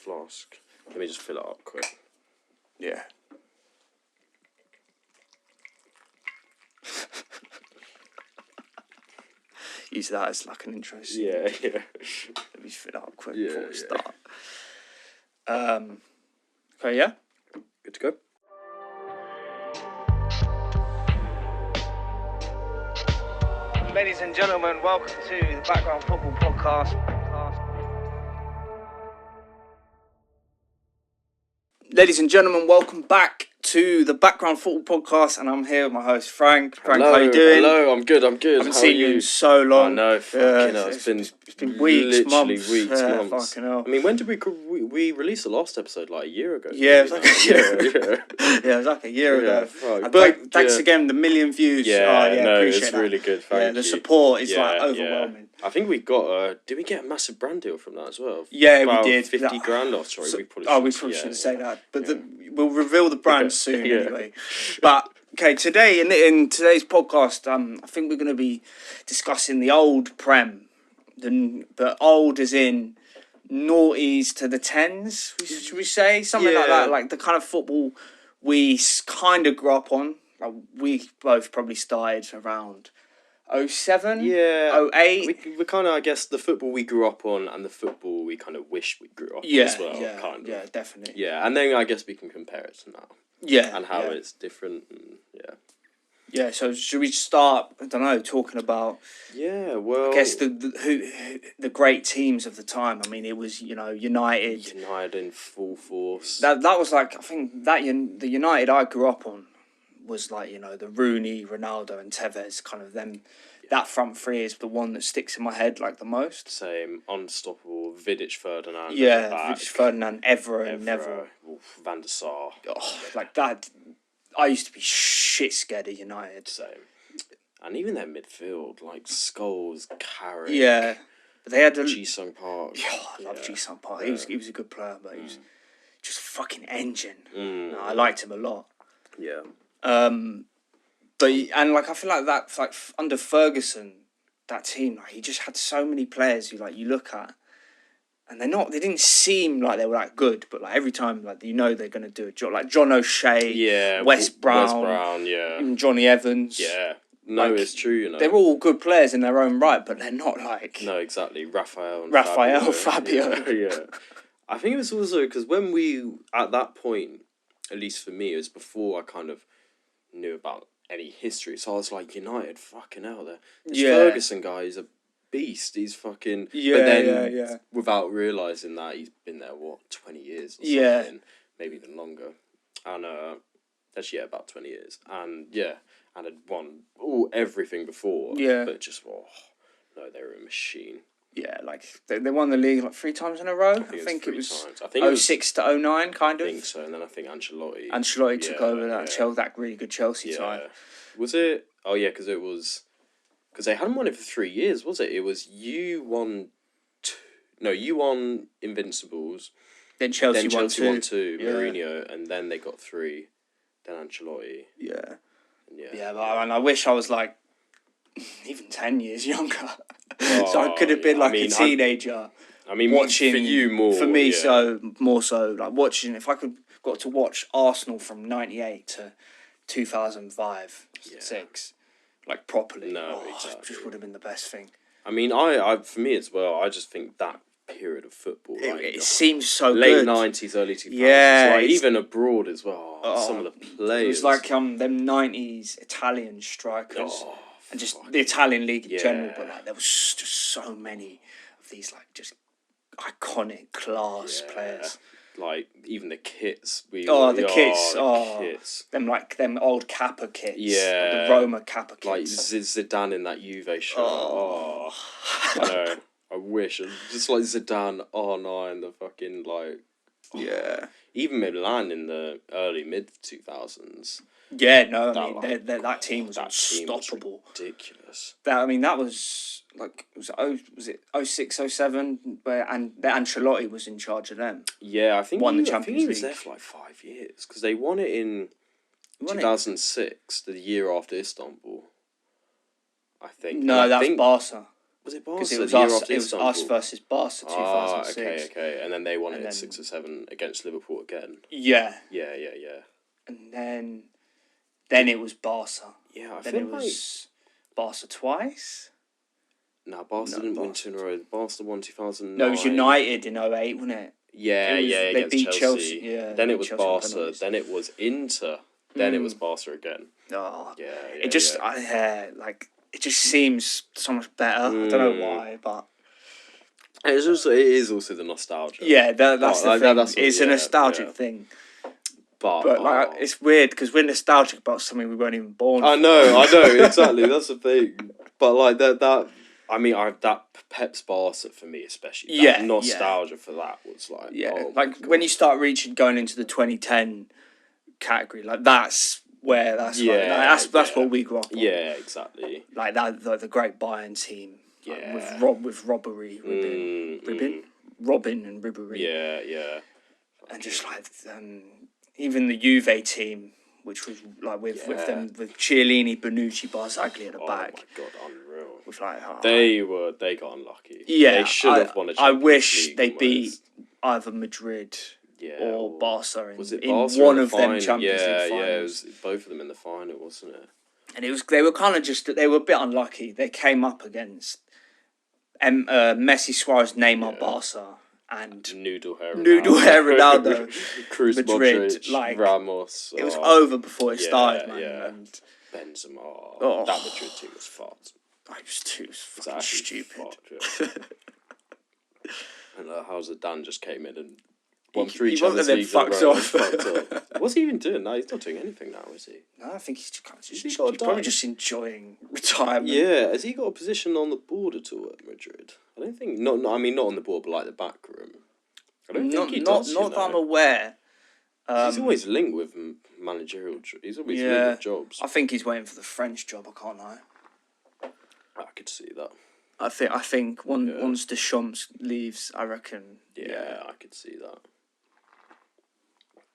flask. Let me just fill it up quick. Yeah. Use that as like an intro scene. Yeah. Let me fill it up quick before we start. Okay, yeah? Good to go. Ladies and gentlemen, welcome to the Background Football Podcast. Ladies and gentlemen, welcome back to the Background Football Podcast, and I'm here with my host Frank. Frank, how you doing? Hello, I'm good. I haven't seen you in so long. I know, fucking hell. It's been weeks, literally months. weeks, months. Fucking hell. I mean, when did we released the last episode? Like a year ago. Yeah, it was like a year. Yeah. Yeah, it was like a year ago. Fuck. But thanks again, the million views. Yeah, no, appreciate it's that. really good. Thank the you. support is like overwhelming. I think we got did we get a massive brand deal from that as well? Yeah, About we did. 50 grand off. Sorry, we probably shouldn't say that. But we'll reveal the brand soon Yeah. anyway. But okay, today in today's podcast, I think we're going to be discussing the old Prem. The old as in noughties to the tens, should we say? Something like that, like the kind of football we kind of grew up on. Like we both probably started around 07, 08. We kind of, I guess, the football we grew up on and the football we kind of wish we grew up on as well. Kind of. Yeah, definitely. Yeah, and then I guess we can compare it to now. Yeah. And how it's different. And, Yeah, so should we start, I don't know, talking about... Yeah, well... I guess the great teams of the time. I mean, it was, United. United in full force. That was like, I think, the United I grew up on was like, the Rooney, Ronaldo and Tevez, kind of them. That front three is the one that sticks in my head like the most. Same, unstoppable, Vidic, Ferdinand. Yeah, Vidic, Ferdinand, Evra, Neville. Van der Sar. Oh, like that... I used to be shit scared of United. Same. And even their midfield, like Scholes, Carrick. Yeah. But they had Ji-Sung Park. Oh, I love Ji-Sung Park. Yeah. He was a good player, but he was just fucking engine. Mm. No, I liked him a lot. Yeah. But I feel like that, like under Ferguson, that team, like he just had so many players who you look at. And they didn't seem like they were that good, but like every time, they're going to do a job. Like John O'Shea, Wes Brown, even Johnny Evans. Yeah, no, it's true. They're all good players in their own right, but they're not like. No, exactly. Raphael, Fabio. Yeah. I think it was also because when we at that point, at least for me, it was before I kind of knew about any history. So I was like, United, fucking hell, this Ferguson guy is a beast. He's fucking but then without realising that he's been there 20 years or something, maybe even longer. And actually about 20 years. And and had won everything before. But just no, they were a machine. Yeah, like they won the league 3 times in a row. I think it was 06 to 09 kind of. I think so, and then I think Ancelotti took over that really good Chelsea time. Was it? Oh yeah, because it was. Because they hadn't won it for 3 years, was it? It was you won Invincibles. Then Chelsea won 2. Mourinho, and then they got 3. Then Ancelotti. Yeah. But I wish I was even 10 years younger. So I could have been a teenager. Watching for you more. For me, more so watching. If I got to watch Arsenal from 98 to 2005, 6. Properly. No, exactly. It just would have been the best thing. I for me as well, I just think that period of football, it seems so late good. 90s, early 2000s. Yeah. Even abroad as well. Some of the players. It was them 90s Italian strikers. And just the Italian league in general. But there was just so many of these just iconic class players. Even the kits. Kits. Them old Kappa kits. Yeah. The Roma Kappa kits. Zidane in that Juve shirt. I know. I wish. Just Zidane, R9, the fucking even Milan in the early mid-2000s. Yeah, no, that team was unstoppable. Ridiculous. That was was it 06, 07, and the Ancelotti was in charge of them. Yeah, I think the Champions League. He was there for 5 years because they won it in 2006, the year after Istanbul. I think. No, that was Barca. Was it Barca? Because it was the year us. after It was Istanbul? us versus Barca 2006. Okay. And then they won And it then- 6 or 7 against Liverpool again. Yeah, Yeah. and then it was Barca. Yeah, I Then feel it was Barca twice. No, Barca No, didn't win Barca 2 in a row. Barca won 2009. No, it was United in 08, wasn't it? Yeah, It was- yeah, they against beat Chelsea. Chelsea, yeah, Then they it was beat Chelsea on Barca. penalties. Then it was Inter. Then it was Barca again. Oh, Yeah. it just, it just seems so much better. I don't know why, but And it is also the nostalgia. yeah, that's the thing. It's a yeah, nostalgic yeah. thing. But Like, it's weird because we're nostalgic about something we weren't even born. I for. know, exactly. That's the thing. But like that. I mean, that Pep's Barca for me especially. Yeah, nostalgia for that was like. Yeah, oh my like when God. you start going into the 2010 category, like that's where that's that's what we grew up on. Yeah, exactly. Like that, the great Bayern team. Like, Yeah. with Robbery, Robin and Ribéry. Yeah. And just like even the Juve team, which was like with Chiellini, Bonucci, Barzagli at the back. Oh my God, unreal. With like They got unlucky. yeah, They should have won a I Champions wish League they almost. beat either Madrid Yeah, or Barca was it in Barca one in of the them final? Champions League finals. Yeah, it was both of them in the final, wasn't it? And they were kind of they were a bit unlucky. They came up against Messi, Suarez, Neymar, Barca, and Noodle hair Ronaldo, Cruz, Madrid, Modric, like, Ramos. it was over before it started, man. yeah. And Benzema. That Madrid team was fucked. I was too fucking Actually stupid. fucked, yeah. And how's it Dan just came in and won He 3 wasn't Champions then Leagues in a fucked row off. and fucked up. What's he even doing now? He's not doing anything now, is he? No, I think he's He's got a probably dime. just enjoying retirement. Yeah, has he got a position on the board at all at Madrid? I don't think. Not on the board, but like the back room. I don't think he does. Not that I'm aware. He's always linked with managerial. He's always Yeah. linked with jobs. I think he's waiting for the French job. I can't lie. I could see that. I think once Deschamps leaves, I reckon. Yeah, I could see that.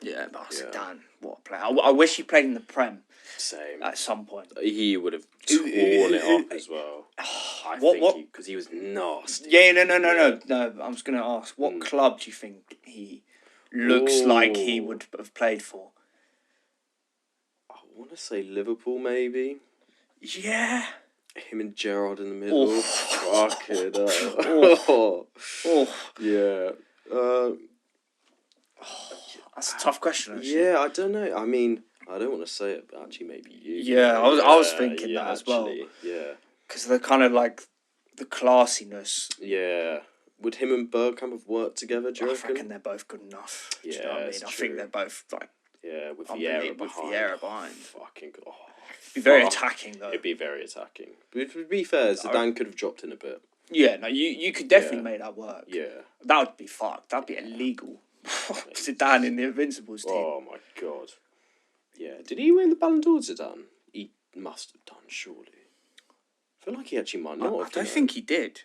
Yeah, but I said, Yeah. Dan, what a player! I wish he played in the Prem Same. at some point. He would have torn it up as well. I What- think because he was nasty. Yeah, no. I was gonna ask, what club do you think he looks like he Ooh. would have played for? I want to say Liverpool, maybe. Yeah. Him and Gerrard in the middle. Oh. Fucking hell. Oh, Yeah. that's a tough question. Actually. Yeah, I don't know. I mean, I don't want to say it, but actually maybe you. Yeah, I was thinking that as well. Yeah. Because they're kind of like the classiness. Yeah. Would him and Bergkamp have worked together, do you I reckon? reckon they're both good enough. Do you know what I Yeah, mean? it's I true. think they're both like Yeah, with unbelievable Vieira with Vieira behind. Fucking God. be very Fuck. attacking though. It'd be very attacking. But to be fair, Zidane could have dropped in a bit. Yeah, no, you could definitely Yeah. make that work. Yeah. That would be fucked. That'd be illegal. Zidane in the Invincibles team. Oh my God. Yeah. Did he win the Ballon d'Or, Zidane? He must have done, surely. I feel like he actually might I not have. don't think he did.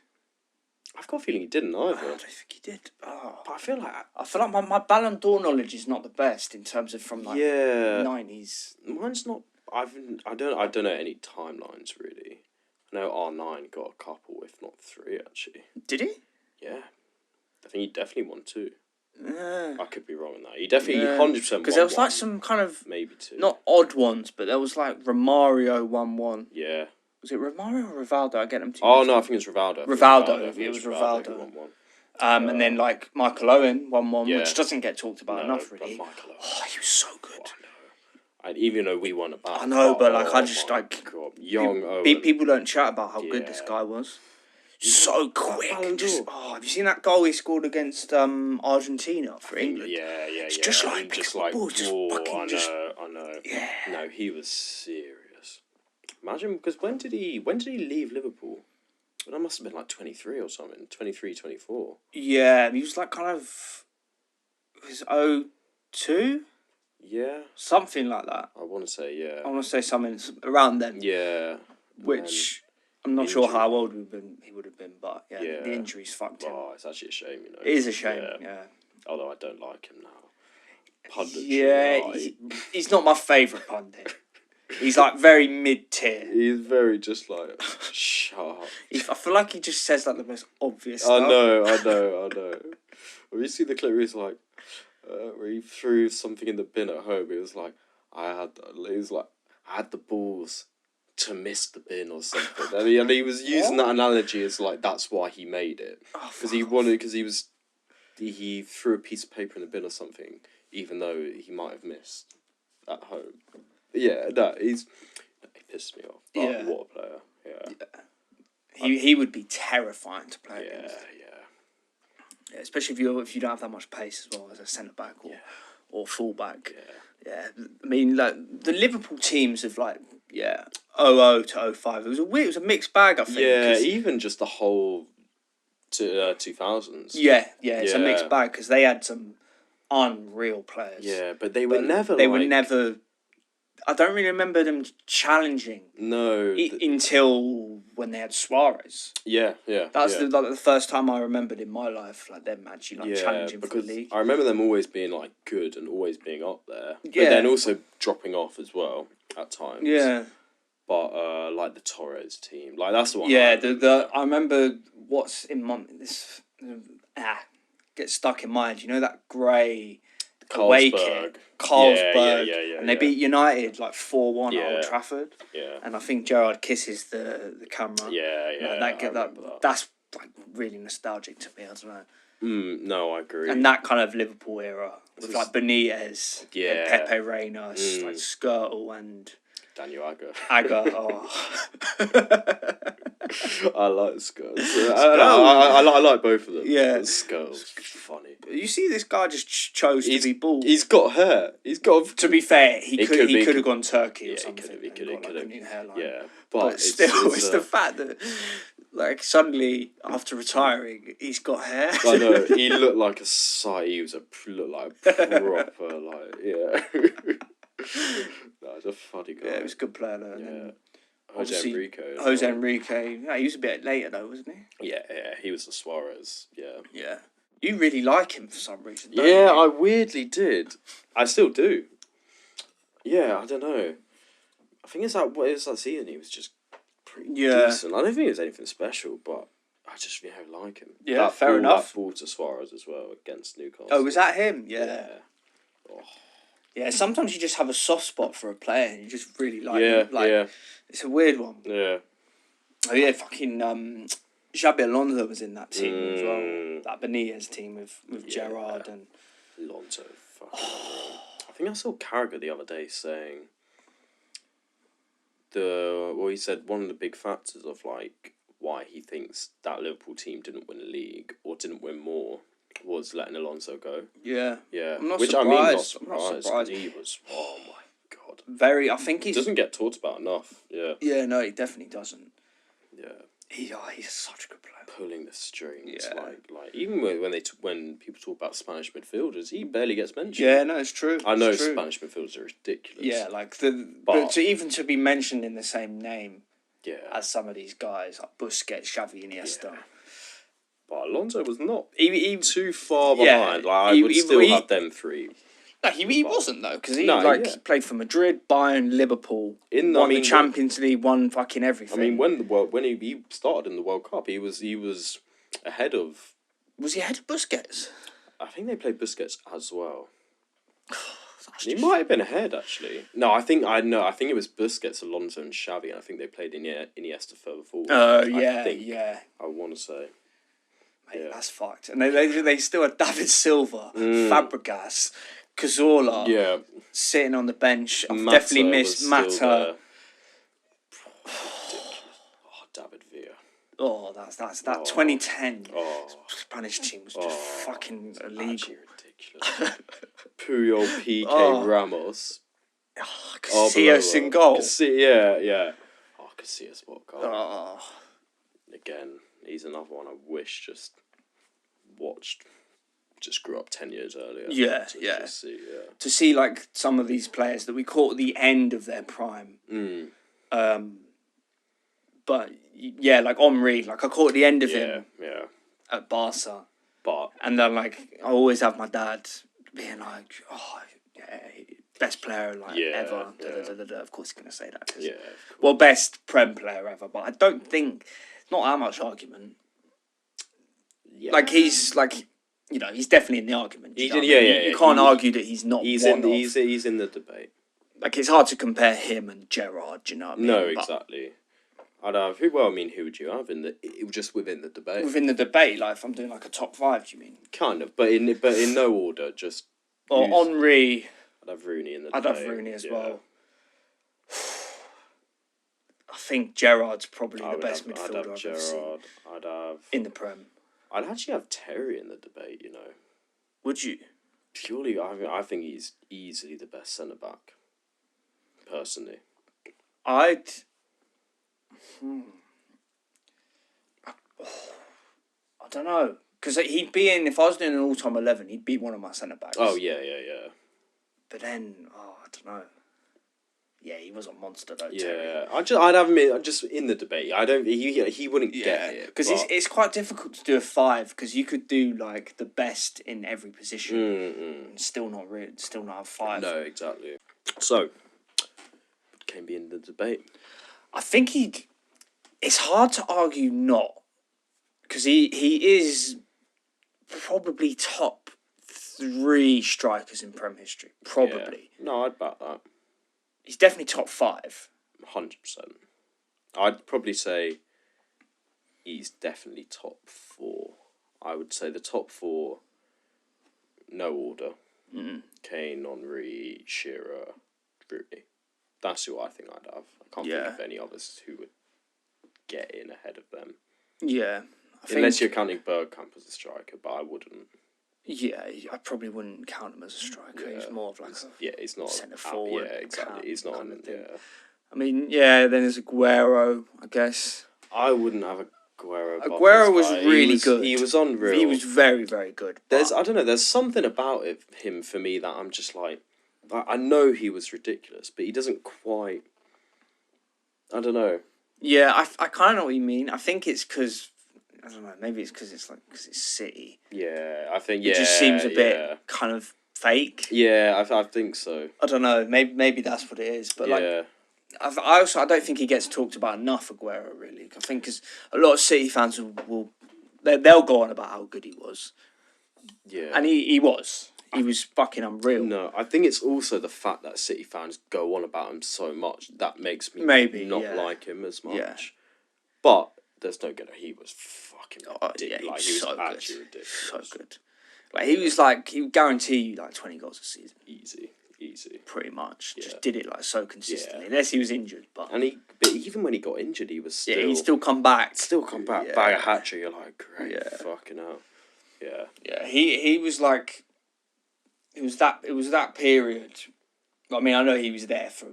I've got a feeling he didn't I either. don't think he did. Oh. But I feel like. I feel like my Ballon d'Or knowledge is not the best in terms of from like Yeah. 90s. Mine's not. I don't know any timelines really. I know R9 got a couple, if not 3, actually. Did he? Yeah. I think he definitely won 2. Yeah. I could be wrong on that. He definitely 100% won. Because there was like one, some kind of maybe 2. not odd ones, but there was like Romario won one. Yeah. Was it Romario or Rivaldo? I get them two. Oh mixed no, I up. think it's Rivaldo. Rivaldo, I think it was who Rivaldo. won one. And then like Michael Owen won one, Yeah. which doesn't get talked about No, enough but really. Michael Owen. Oh, he was so good. Even though we won a battle. I know, but like I just my like God. Young Owen. people don't chat about how good this Yeah. guy was. So quick. Ballon Just, d'Or. have you seen that goal he scored against Argentina for England? Yeah. It's just like just pick up the ball, just whoa, fucking I just- know. Yeah. No, he was serious. Imagine, because when did he leave Liverpool? Well, that must have been like 23 or something. 23, 24. Yeah, he was like kind of it was 02? Yeah, Something like that. I want to say yeah. I want to say something around then. Yeah. Which I'm not sure injury. how old he would have been, but yeah, Yeah. the injuries fucked him. Oh, it's actually a shame, you know. It is a shame, yeah. Although I don't like him now. Punditry, Yeah, right. he's not my favourite pundit. He's like very mid-tier. He's very just like sharp. I feel like he just says like the most obvious I stuff. know. When you see the clip, he's like, where he threw something in the bin at home. It was like, I had the balls to miss the bin or something. And he was using that analogy as like that's why he made it, because he threw a piece of paper in the bin or something, even though he might have missed at home. Yeah, he pissed me off. But Yeah. What a player. Yeah. He would be terrifying to play against. Yeah. Yeah, especially if you don't have that much pace as well as a centre back or full back. Yeah. I mean, like the Liverpool teams of like 00 to 05. It was a mixed bag. I think. Yeah, 'cause- even just the whole 2000s. Yeah, it's a Yeah. mixed bag because they had some unreal players. Yeah, but they were never. They were never. I don't really remember them challenging No. until when they had Suarez. Yeah. That's the first time I remembered in my life, like them actually challenging for the because league. I remember them always being like good and always being up there. Yeah. But then also dropping off as well at times. Yeah, But like the Torres team, like that's the one. yeah. I remember what's in my this gets stuck in mind. You know that grey away kit, Carlsberg, Yeah, and they beat United like 4-1 at Old Yeah. Trafford. Yeah. And I think Gerrard kisses the camera. Yeah. Like, I remember that. that's like really nostalgic to me. I don't know. No, I agree. And that kind of Liverpool era with like Benitez, and Yeah. Pepe Reina, like Skirtle and Daniel Agger. Agger. I like Skulls. I like both of them. Yeah. But Skulls, funny. You see, this guy just chose to be bald. He's got hair. He's got. To be fair, he could be- have gone Turkey or Yeah, something. he could and got, like, a have. new hairline. Yeah, But still, it's the fact that like suddenly after retiring, he's got hair. I know he looked like a sight. He was looked like a proper No, he's a funny guy. Yeah, he was a good player though. And then Jose obviously, Enrique. Jose Enrique. Yeah, he was a bit later though, wasn't he? Yeah, he was the Suarez. Yeah. Yeah. You really like him for some reason, don't Yeah, you? I weirdly did. I still do. Yeah, I don't know. I think it's that season he was just pretty decent. I don't think it was anything special, but I just like him. Yeah, fair enough. That ball to Suarez as well against Newcastle. Oh, was that him? Yeah. Oh. Yeah, sometimes you just have a soft spot for a player and you just really like Yeah, him. Like, yeah, it's a weird one. yeah. Oh yeah, fucking Xabi Alonso was in that team as well. That Benitez team with Gerrard and Alonso. I think I saw Carragher the other day saying he said one of the big factors of like why he thinks that Liverpool team didn't win a league or didn't win more was letting Alonso go. yeah. Yeah, I'm not which surprised. I mean, not I'm not surprised. surprised. 'Cause he was, oh my god, Very. I think he's. doesn't get talked about enough. Yeah, Yeah, no, he definitely doesn't. yeah, He's such a good player. pulling the strings. Yeah. Like even when people talk about Spanish midfielders, he barely gets mentioned. Yeah, no, it's true. I know It's true. Spanish midfielders are ridiculous. Yeah, like but But- to be mentioned in the same name yeah. as some of these guys like Busquets, Xavi, Iniesta. Yeah. But Alonso was not He too far Yeah, behind. Like I he- would he- still he- have them three. No, he wasn't though, because he No, he played for Madrid, Bayern, Liverpool. Won the Champions League, won fucking everything. I mean, when he started in the World Cup, he was ahead of. was he ahead of Busquets? I think they played Busquets as well. That's He just- might have been ahead actually. No, I think it was Busquets, Alonso, and Xavi, and I think they played Iniesta further forward. yeah. I want to say. Mate, Yeah. that's fucked. And they still had David Silva, Fabregas, Cazorla Yeah, sitting on the bench. I've Mata definitely missed was Mata. still there. Oh, David Villa. Oh, that's that Oh. 2010 Oh, Spanish team was just fucking illegal. actually ridiculous. Puyol, Piqué, Oh. Ramos. Casillas in goal. Yeah. Oh, Casillas, what goal. Oh. Again, he's another one I wish just grew up 10 years earlier. Yeah, to yeah. just see, To see like some of these players that we caught at the end of their prime. But yeah, like Henry, like I caught at the end of him Yeah. at Barca. But And then, like, I always have my dad being like, oh, yeah, best player ever. Yeah. Of course, he's gonna say that. 'Cause, Yeah. well, best Prem player ever, but I don't think it's not that much argument. Yeah. Like he's he's definitely in the argument. He's You know in- what I mean? yeah, yeah, You can't he- argue that he's not. He's one in. of. He's in the debate. Like it's hard to compare him and Gerrard. Do you know what I mean? No, But exactly. I'd have who? Well, I mean, who would you have in the just within the debate? within the debate, like if I'm doing like a top 5, do you mean? Kind of, but in no order. Just Or who's- Henry. I'd have Rooney in the I'd debate. have Rooney as yeah. well. I think Gerrard's probably I the would best have, midfielder I'd have I've ever seen Gerrard. I'd have. in the Prem. I'd actually have Terry in the debate. You know, Would you? purely, I think he's easily the best centre back. Personally, I'd. I don't know. Because he'd be in, if I was doing an all-time 11, he'd be one of my centre-backs. oh yeah. But then, I don't know. Yeah, he was a monster though, Yeah, Terry. I'd have him just in the debate. I don't. He wouldn't get it Because it's quite difficult to do a 5, because you could do like the best in every position and still not have 5. No, exactly. So, can be in the debate. I think it's hard to argue not, because he is probably top 3 strikers in Prem history. Probably. Yeah. No, I'd back that. He's definitely top 5. 100%. I'd probably say he's definitely top 4. I would say the top 4, no order. Kane, Henry, Shearer, Rooney. That's who I think I'd have. I can't think of any others who would get in ahead of them. Yeah. Unless you're counting Bergkamp as a striker, but I wouldn't. Yeah, I probably wouldn't count him as a striker. He's more of like he's not centre forward. Yeah, exactly. He's not. kind of thing. Yeah. I mean, then there's Aguero, I guess. I wouldn't have Aguero. Aguero was really good. He was unreal. He was very, very good. I don't know. There's something about him for me that I'm just like, I know he was ridiculous, but he doesn't quite. I don't know. Yeah, I kind of know what you mean. I think it's because, I don't know, maybe it's because it's City. Yeah, I think It just seems a bit kind of fake. Yeah, I think so. I don't know. Maybe that's what it is. But Yeah. I don't think he gets talked about enough, Aguero, really. I think because a lot of City fans they'll go on about how good he was. Yeah. And he was. He was fucking unreal. No, I think it's also the fact that City fans go on about him so much that makes me not like him as much. Yeah. But there's no getting. He was fucking Oh, ridiculous. yeah, Like, he he was was so actually good. ridiculous. So good. Like he would guarantee you like 20 goals a season. Easy. Pretty much. Yeah. Just did it like so consistently. Yeah. Unless he was injured. But But even when he got injured, he was still. yeah, he'd still come back. back. Bag a hat trick. You're like, great, Yeah. fucking hell. Yeah. Yeah, he was like, it was that period. I mean, I know he was there for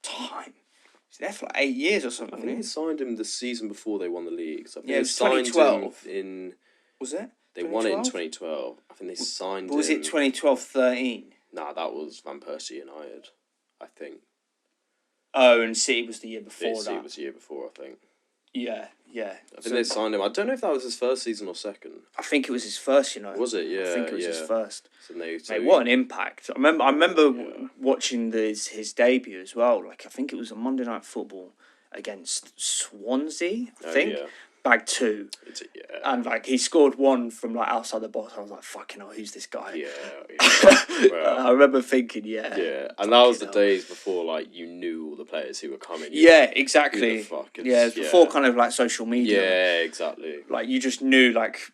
time. He was there for like 8 years or something. I think they signed him the season before they won the league. So I think Yeah, it they was signed 2012. him in. Was it? They won it in 2012? 2012. I think they signed Or was him. it 2012-13? Nah, that was Van Persie United. I think. Oh, and City was the year before It that. was the year before, I think. Yeah. I think they signed him. I don't know if that was his first season or second. I think it was his first, Was it? Yeah. I think it was his first. So Mate, what an impact! I remember watching his debut as well. Like I think it was a Monday Night Football against Swansea. I think bag 2, and like he scored one from like outside the box. I was like, "Fucking hell, who's this guy?" Yeah. I remember thinking, Yeah, and that was the days before like you knew all the players who were coming. Yeah, exactly. Who the fuck is- It's before kind of like social media. Yeah, exactly. Like you just knew, like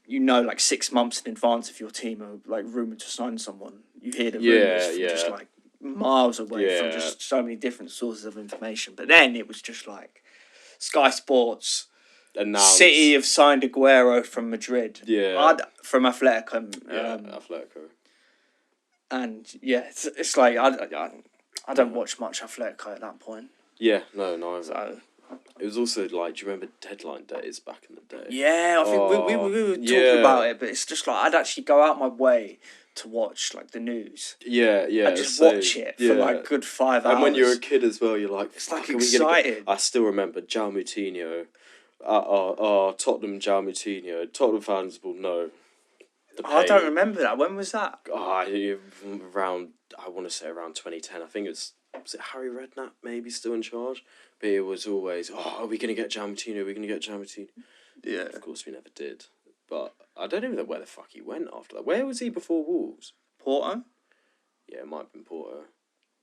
6 months in advance if your team are like rumored to sign someone. You hear the rumors from just like miles away from just so many different sources of information. But then it was just like Sky Sports. Announced. City have signed Aguero from Madrid. Yeah. From Atletico. Atletico. And yeah, it's like I don't watch much Atletico at that point. Yeah, no, neither. So It was also like, do you remember deadline days back in the day? yeah, I think we were talking about it, but it's just like I'd actually go out my way to watch like the news. Yeah. I just watch it for like good 5 hours. And when you're a kid as well, you're like, It's like "Fuck, are we gonna excited." I still remember João Moutinho. Tottenham João Moutinho. Tottenham fans will know. I don't remember that. When was that? Around, I want to say around 2010. I think was it Harry Redknapp maybe still in charge? But it was always, are we going to get Giammattino? Are we going to get Giammattino? Yeah. Of course, we never did. But I don't even know where the fuck he went after that. Where was he before Wolves? Porto? Yeah, it might have been Porto.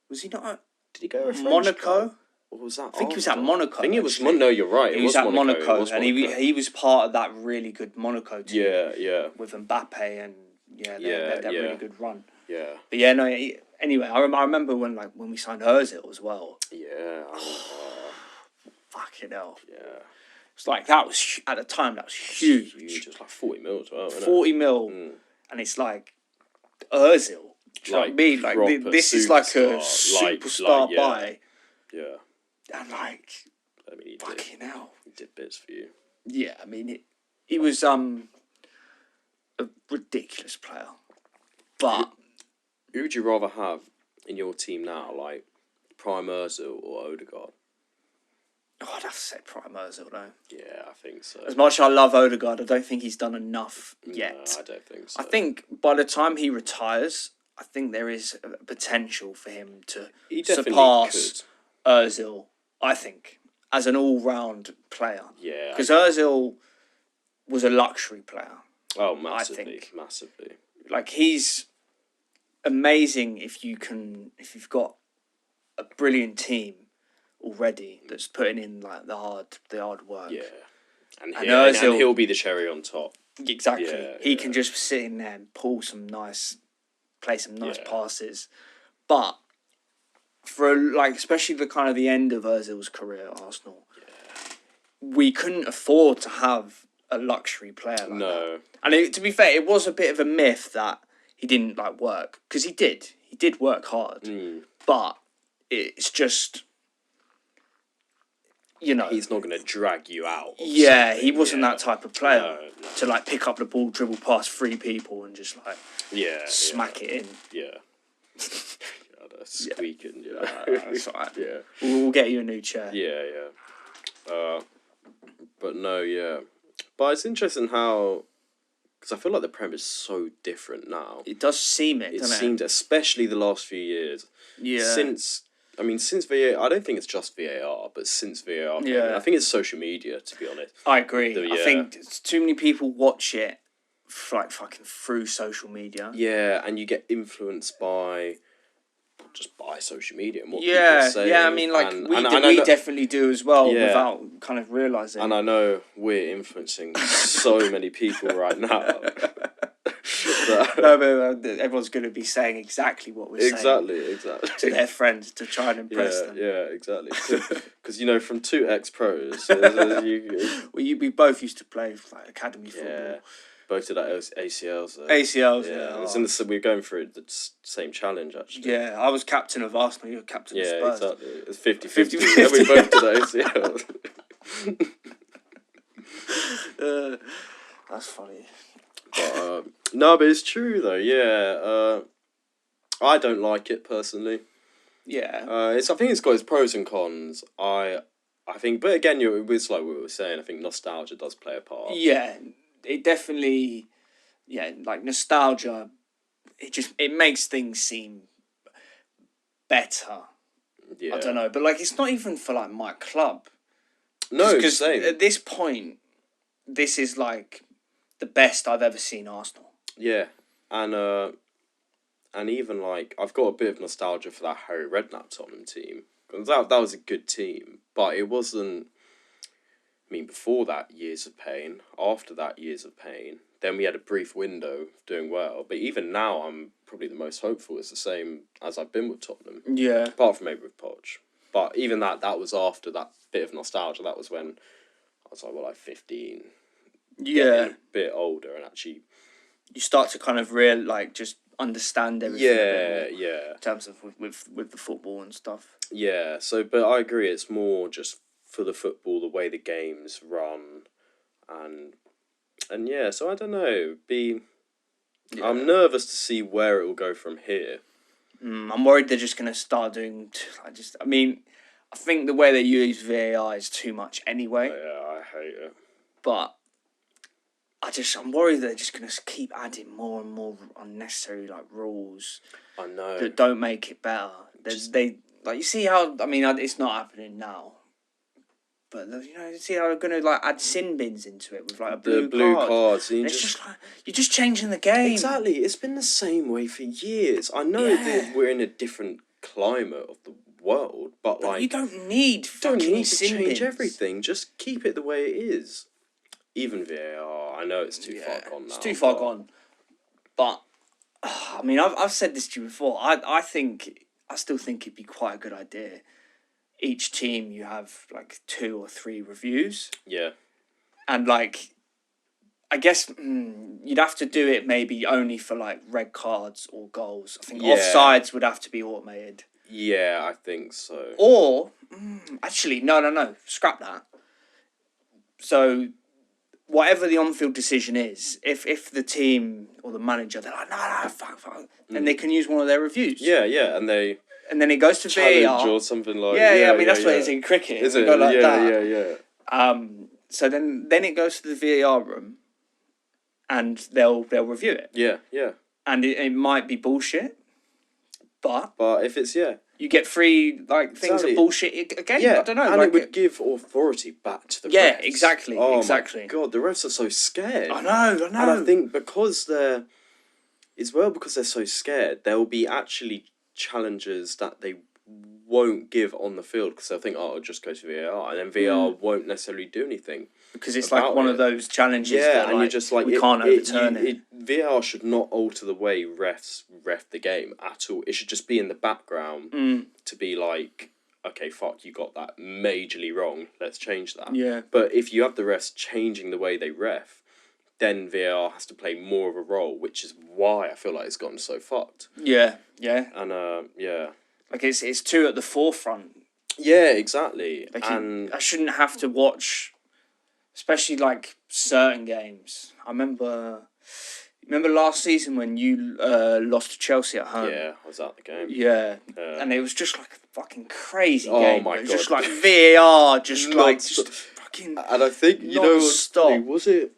Was he not at Did he go to French Monaco? club? Or was that I think he was at after? Monaco. I think it was actually. No, you're right. He It was at Monaco, It was and Monaco. he was part of that really good Monaco team. Yeah. With Mbappe and they had that really good run. Yeah. But yeah, no. Anyway, I remember when we signed Özil as well. Yeah. Fucking hell. Yeah. It's like that was at the time that was huge. It was like 40 mil as well. Wasn't 40 mil, and it's like Özil. Do you know what I mean? Like proper this is like a superstar, superstar buy, it? Yeah. and like I mean, fucking hell. He did bits for you. Yeah, I mean he was a ridiculous player, but Who would you rather have in your team now, like Prime Özil or Odegaard? I'd have to say Prime Özil though. Yeah, I think so. As much as I love Odegaard, I don't think he's done enough yet. No, I don't think so. I think by the time he retires, I think there is a potential for him to he definitely surpass could. Özil, I think, as an all-round player. Yeah. Because Özil was a luxury player. Oh, massively. think. Massively. Like, he's amazing if you've got a brilliant team already that's putting in like the hard work. Yeah. And Özil- he'll be the cherry on top. Exactly. Yeah, he yeah. can just sit in there and play some nice Yeah. passes. But for especially the kind of the end of Özil's career at Arsenal, we couldn't afford to have a luxury player like that. No. And to be fair, it was a bit of a myth that he didn't work, because he did work hard, but it's just, He's not going to drag you out. or yeah, something, he wasn't yeah. that type of player No. to pick up the ball, dribble past 3 people and just Yeah. smack it in. Yeah. Squeaking, yeah. That's all right. Yeah. We'll get you a new chair. Yeah. But no, yeah. But it's interesting how, because I feel like the Prem is so different now. It does seem it, It doesn't seemed, especially the last few years. Yeah. Since VAR, I don't think it's just VAR, but since VAR, came in, Yeah. I think it's social media, to be honest. I agree. Yeah. I think too many people watch it fucking through social media. Yeah, and you get influenced by social media and what people are saying. Yeah, I mean, and we definitely do as well, Yeah. without kind of realising. And I know we're influencing so many people right now. No, but everyone's going to be saying exactly what we're saying Exactly. to their friends to try and impress them. Yeah, exactly. Because from 2 ex-pros, We both used to play academy football. yeah, both did that ACLs. ACLs, Yeah, yeah. and it's we're going through the same challenge actually. Yeah, I was captain of Arsenal, you were captain of Yeah, Spurs. exactly. It's 50-50. 50-50. Yeah, we both did ACLs. That's funny. But, no, but it's true though. Yeah, I don't like it personally. Yeah. I think it's got its pros and cons. I think, but again, it's like we were saying. I think nostalgia does play a part. Yeah, it definitely, nostalgia, it makes things seem better. Yeah. I don't know, but it's not even for my club. No, Because same. at this point, this is the best I've ever seen Arsenal. Yeah, and even I've got a bit of nostalgia for that Harry Redknapp Tottenham team. 'Cause that was a good team, but it wasn't. I mean, before that, years of pain. After that, years of pain. Then we had a brief window of doing well. But even now, I'm probably the most hopeful. It's the same as I've been with Tottenham. Yeah. Apart from maybe with Poch. But even that was after that bit of nostalgia. That was when I was 15. Yeah. Getting a bit older and actually... You start to kind of just understand everything. a bit more Yeah. in terms of with the football and stuff. Yeah, but I agree, it's more just for the football, the way the games run, and yeah, so I don't know, I'm nervous to see where it will go from here. I'm worried they're just going to start doing, I think the way they use VAR is too much anyway, Yeah, I hate it. but I'm worried they're just going to keep adding more and more unnecessary like rules I know. that don't make it better. They like, you see how, I mean, it's not happening now, but you know, you see how they're going to like add sin bins into it with like a blue card. Cards. And It's just like, you're just changing the game. Exactly. It's been the same way for years. I know that we're in a different climate of the world, but like, you don't need don't fucking need to sin change bins. everything. Just keep it the way it is. Even VAR, I know it's too far gone now. It's too far gone. But I mean, I've said this to you before. I still think it'd be quite a good idea. Each team you have like 2 or 3 reviews. Yeah. And like, I guess you'd have to do it maybe only for like red cards or goals. I think offsides would have to be automated. Yeah, I think so. Or actually, no, scrap that. So whatever the on-field decision is, if the team or the manager, they're like, no, fuck, then they can use one of their reviews. Yeah, and they and then it goes to challenge VAR or something like. Yeah. I mean, that's what it is in cricket. Is We it? go like that. Yeah. So then it goes to the VAR room, and they'll review it. Yeah. And it might be bullshit, but if it's you get 3 like things Exactly. of bullshit again. yeah, I don't know. and like it would give authority back to the refs. Yeah, exactly. Oh exactly. my god, the refs are so scared. I know. And I think because they're so scared, there will be actually challenges that they won't give on the field because they'll think, it'll just go to VAR, and then VAR won't necessarily do anything. Because it's like one of those challenges. Yeah, that, and you're just like, we can't overturn it. VAR should not alter the way refs ref the game at all. It should just be in the background to be like, okay, fuck, you got that majorly wrong. Let's change that. Yeah. But if you have the refs changing the way they ref, then VAR has to play more of a role, which is why I feel like it's gotten so fucked. Yeah. And yeah. Like it's 2 at the forefront. Yeah, exactly. Like and I shouldn't have to watch, especially like certain games. I remember last season when you lost to Chelsea at home. yeah, I was at the game. Yeah. And it was just like a fucking crazy Oh game. my it was God. just like VAR, just Non-stop. fucking. And I think non-stop. was it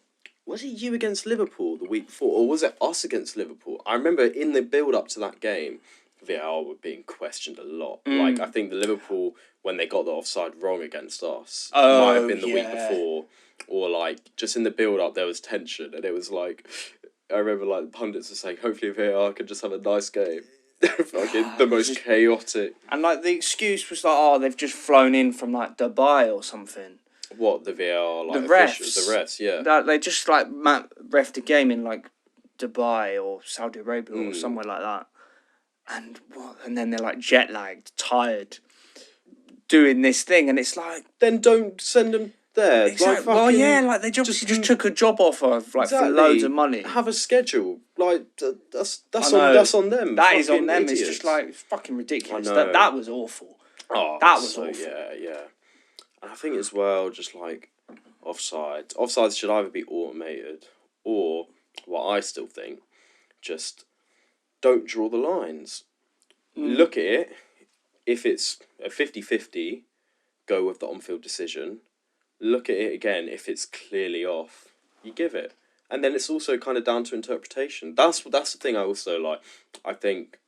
you against Liverpool the week before, or was it us against Liverpool? I remember in the build up to that game, VAR were being questioned a lot. Like I think the Liverpool, when they got the offside wrong against us, might have been the week before, or like just in the build up there was tension, and it was like I remember like the pundits were saying, hopefully VAR can just have a nice game. Fucking the most chaotic. And like the excuse was like, they've just flown in from like Dubai or something. What, the VAR, like The refs. officials, the refs, yeah. That they just like refed a game in like Dubai or Saudi Arabia or somewhere like that. And what? And then they're like jet lagged, tired, doing this thing, and it's like, Then don't send them there. exactly. Like, Well, fucking, yeah, like they just took a job offer like Exactly. for loads of money. Have a schedule. Like that's I know. on them. That is on Fucking them. idiots. It's just like fucking ridiculous. I know. That was awful. Oh, that was so, awful. Yeah. And I think as well, just like offsides. Offsides should either be automated or, what I still think, just don't draw the lines. Look at it. If it's a 50-50, go with the on-field decision. Look at it again. If it's clearly off, you give it. And then it's also kind of down to interpretation. That's the thing I also like. I think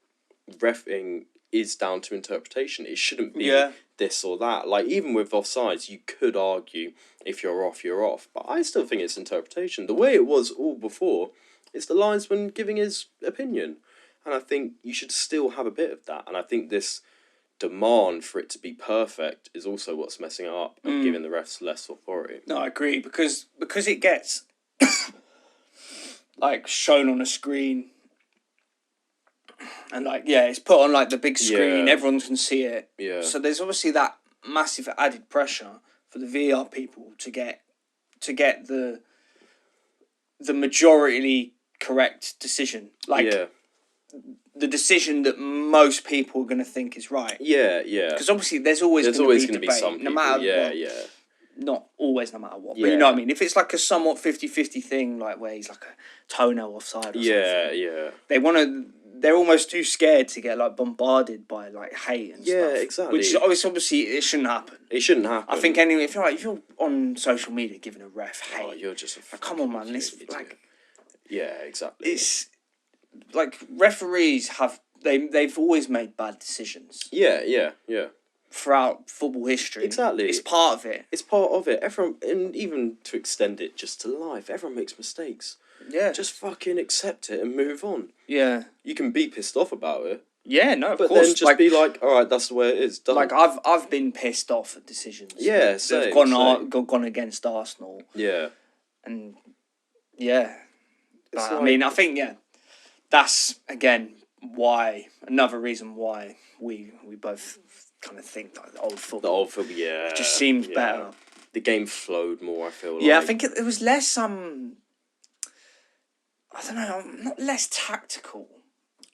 reffing is down to interpretation. It shouldn't be this or that. Like, even with offsides, you could argue if you're off, you're off. But I still think it's interpretation. The way it was all before, it's the linesman giving his opinion. And I think you should still have a bit of that. And I think this demand for it to be perfect is also what's messing it up and giving the refs less authority. No, I agree, because it gets like shown on a screen, and like it's put on like the big screen, everyone can see it. Yeah. So there's obviously that massive added pressure for the VR people to get the majority correct decision, like the decision that most people are going to think is right. Yeah. Because obviously there's always going to be some people, no matter what. Not always, no matter what. But you know what I mean? If it's like a somewhat 50-50 thing, like where he's like a toenail offside or something. Yeah. They want to... they're almost too scared to get like bombarded by like hate and stuff. Exactly. Which obviously it shouldn't happen. It shouldn't happen. I think anyway, if you're on social media giving a ref hate, you're just come on, man. It's like, exactly. It's like referees they've always made bad decisions. Yeah. Throughout football history, Exactly. It's part of it. It's part of it. Everyone, and even to extend it just to life, everyone makes mistakes. Yeah. Just fucking accept it and move on. Yeah. You can be pissed off about it. Yeah, no, of but course. Then just be like, all right, that's the way it is. Done. Like I've been pissed off at decisions. Yeah, that same, have gone against Arsenal. Yeah. And yeah, It's I mean, I think that's again another reason why we both kind of think that the old football. It just seems better. The game flowed more. I feel. Yeah, like. I think it was less I don't know, not less tactical,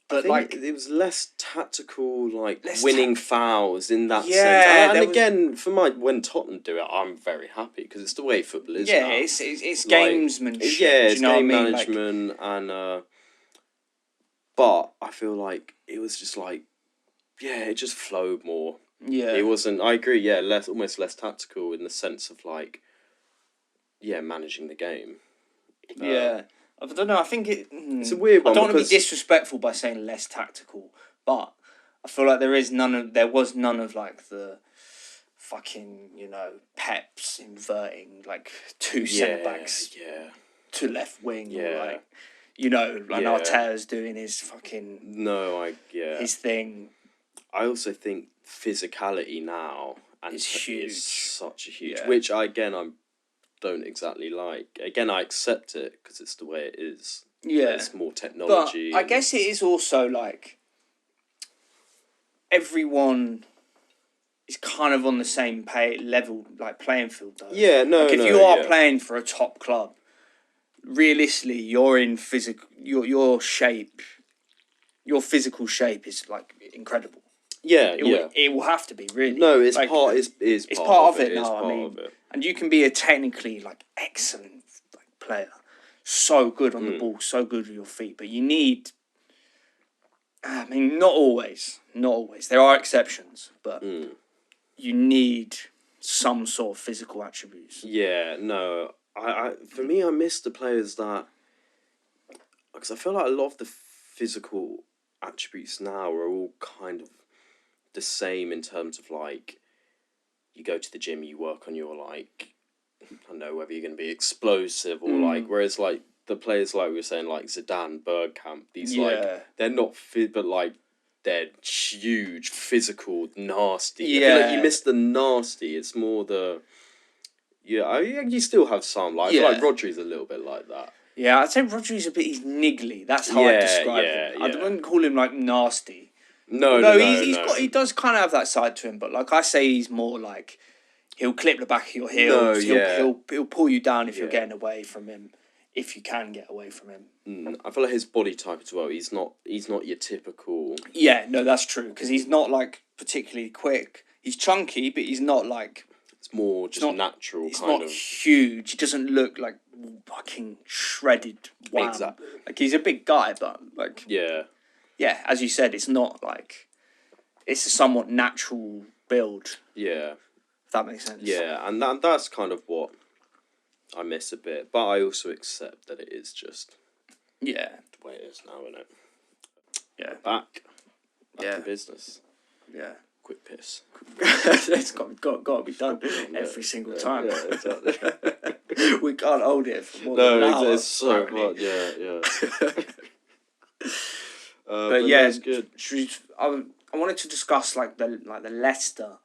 but like it was less tactical, like less winning fouls in that sense. Yeah, And again, when Tottenham do it, I'm very happy because it's the way football is. Yeah, now. it's Like, gamesmanship. Yeah, it's do you know game what I mean? management and. But I feel like it was just like, it just flowed more. Yeah, It wasn't. I agree. Yeah, almost less tactical in the sense of like, managing the game. Yeah, I don't know. I think it's a weird one. I don't want to be disrespectful by saying less tactical, but I feel like there was none of like the fucking Pep's inverting like two centre backs to left wing or like Arteta's doing his fucking his thing. I also think physicality now is huge. Is such a huge, which I don't exactly like. Again, I accept it because it's the way it is. Yeah, there's more technology. But I guess it is also like everyone is kind of on the same level, like playing field though. Yeah, no, like if you are playing for a top club, realistically, you're in your shape. Your physical shape is like incredible. Yeah, it will have to be really. No, it's like, part. It's part of it now. I mean, and you can be a technically like excellent player, so good on the ball, so good with your feet, but you need. I mean, not always. There are exceptions, but you need some sort of physical attributes. Yeah, no. For me, I miss the players that, because I feel like a lot of the physical attributes now are all kind of the same in terms of like, you go to the gym, you work on your like, I don't know whether you're going to be explosive or like, whereas like the players like we were saying like Zidane, Bergkamp, these like they're not fit, but like they're huge, physical, nasty. Yeah, I feel like you miss the nasty. It's more the you still have some like I feel like Rodri's a little bit like that. Yeah, I'd say Rodri's he's niggly. That's how I describe him. I wouldn't call him like nasty. No, he does kind of have that side to him, but like I say, he's more like he'll clip the back of your heels. He'll pull you down if you're getting away from him, if you can get away from him. I feel like his body type as well. He's not your typical. Yeah, no, that's true because he's not like particularly quick. He's chunky, but he's not like. It's more just natural. He's not huge. He doesn't look like fucking shredded. Wham. Exactly. Like he's a big guy, but like. Yeah, as you said, it's not like it's a somewhat natural build. Yeah, if that makes sense. Yeah, and that's kind of what I miss a bit, but I also accept that it is just the way it is now, isn't it? Yeah, back to business. Yeah, quick piss. It's got to be done every single time. Yeah, exactly. We can't hold it for more than an hour. It's so hard. Yeah. But yeah, that's good. I wanted to discuss like the Leicester,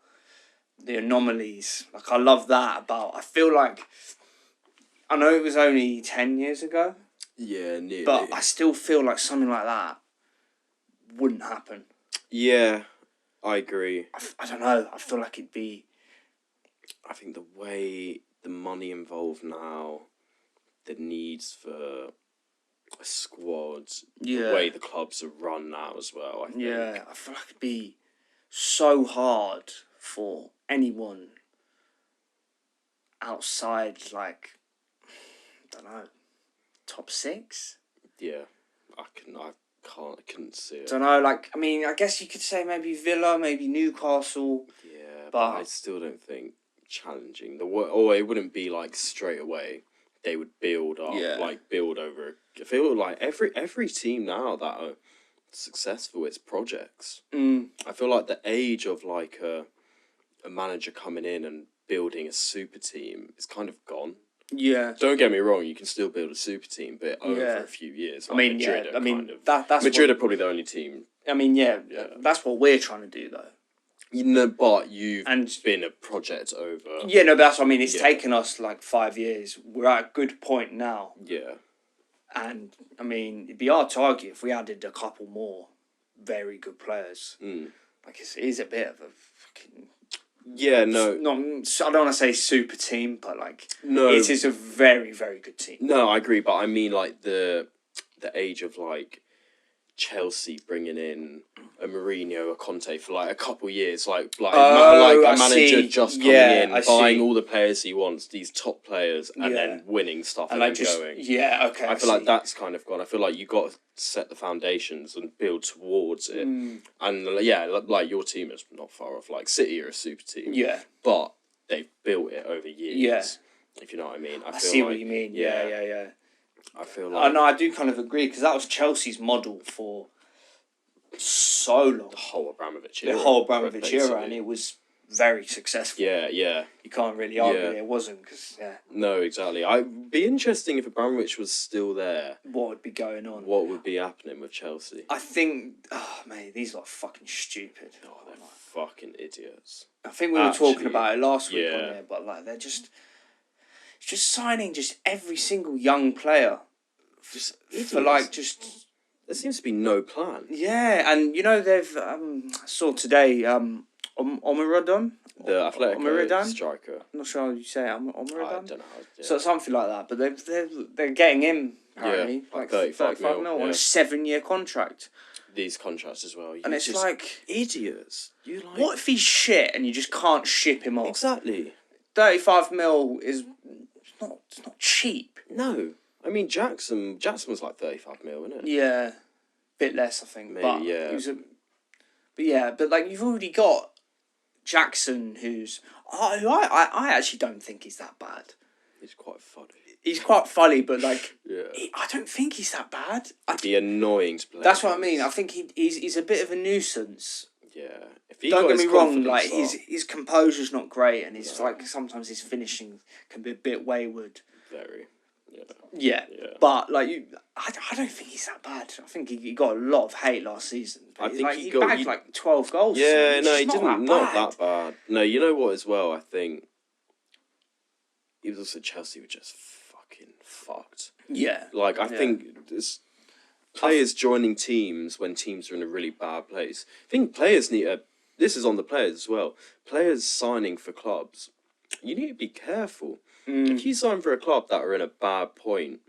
the anomalies. Like I love that about. I feel like I know it was only 10 years ago. Yeah, nearly. But I still feel like something like that wouldn't happen. Yeah, I agree. I don't know. I feel like it'd be. I think the way the money involved now, the needs for a squad, the way the clubs are run now as well. I think. Yeah, I feel like it'd be so hard for anyone outside, like, I don't know, top 6. Yeah, I couldn't see it. Don't know. Like, I mean, I guess you could say maybe Villa, maybe Newcastle. Yeah, but I still don't think challenging or it wouldn't be like straight away. They would build up, build over. I feel like every team now that are successful, it's projects. I feel like the age of like a manager coming in and building a super team is kind of gone. Yeah. Don't get me wrong, you can still build a super team, but over a few years. Like that's Madrid are probably the only team. I mean, that's what we're trying to do, though. You know, but you've been a project over. Yeah, no, that's what I mean. It's taken us like 5 years. We're at a good point now. Yeah. And, I mean, it'd be hard to argue if we added a couple more very good players. Like, it is a bit of a fucking... Yeah, no. I don't want to say super team, but, like, no, it is a very, very good team. No, I agree, but I mean, like, the age of, like, Chelsea bringing in a Mourinho, a Conte for like a couple years, like a manager just coming in, buying all the players he wants, these top players, and then winning stuff and then going. Yeah, okay. I feel like that's kind of gone. I feel like you got to set the foundations and build towards it. And like your team is not far off. Like City are a super team. Yeah, but they've built it over years. Yeah, if you know what I mean. I see what you mean. Yeah. I feel like... I do kind of agree, because that was Chelsea's model for so long. The whole Abramovich era, and it was very successful. Yeah. You can't really argue it wasn't, because, No, exactly. It'd be interesting if Abramovich was still there. What would be going on? What would be happening with Chelsea? I think... Oh, mate, these lot are fucking stupid. Oh, they're fucking idiots. I think we were talking about it last week on there, but, like, they're just signing just every single young player. Just for like just there seems to be no plan. Yeah, and you know they've I saw today Omirodon, the Atletico striker. I'm not sure how you say it. Omirodon. I don't know. So something like that, but they're getting him apparently like 35 mil on a 7-year contract. These contracts as well, and it's like idiots. You like what if he's shit and you just can't ship him off? Exactly. 35 mil is not cheap. No. I mean, Jackson was like 35 mil, wasn't it? Yeah, bit less, I think. Maybe, but but like you've already got Jackson, who's I actually don't think he's that bad. He's quite funny. He's quite funny, but like yeah. I don't think he's that bad. It'd be annoying to play. That's what I mean. I think he's a bit of a nuisance. Yeah. Don't get me wrong. Like his composure's not great, and he's like sometimes his finishing can be a bit wayward. Very. Yeah, but like I don't think he's that bad. I think he got a lot of hate last season. I think he bagged like 12 goals. Yeah, no, he didn't. Not that bad. No, you know what? As well, I think he was also Chelsea were just fucking fucked. Yeah, like I think there's players joining teams when teams are in a really bad place. I think players need a. This is on the players as well. Players signing for clubs, you need to be careful. If you sign for a club that are in a bad point,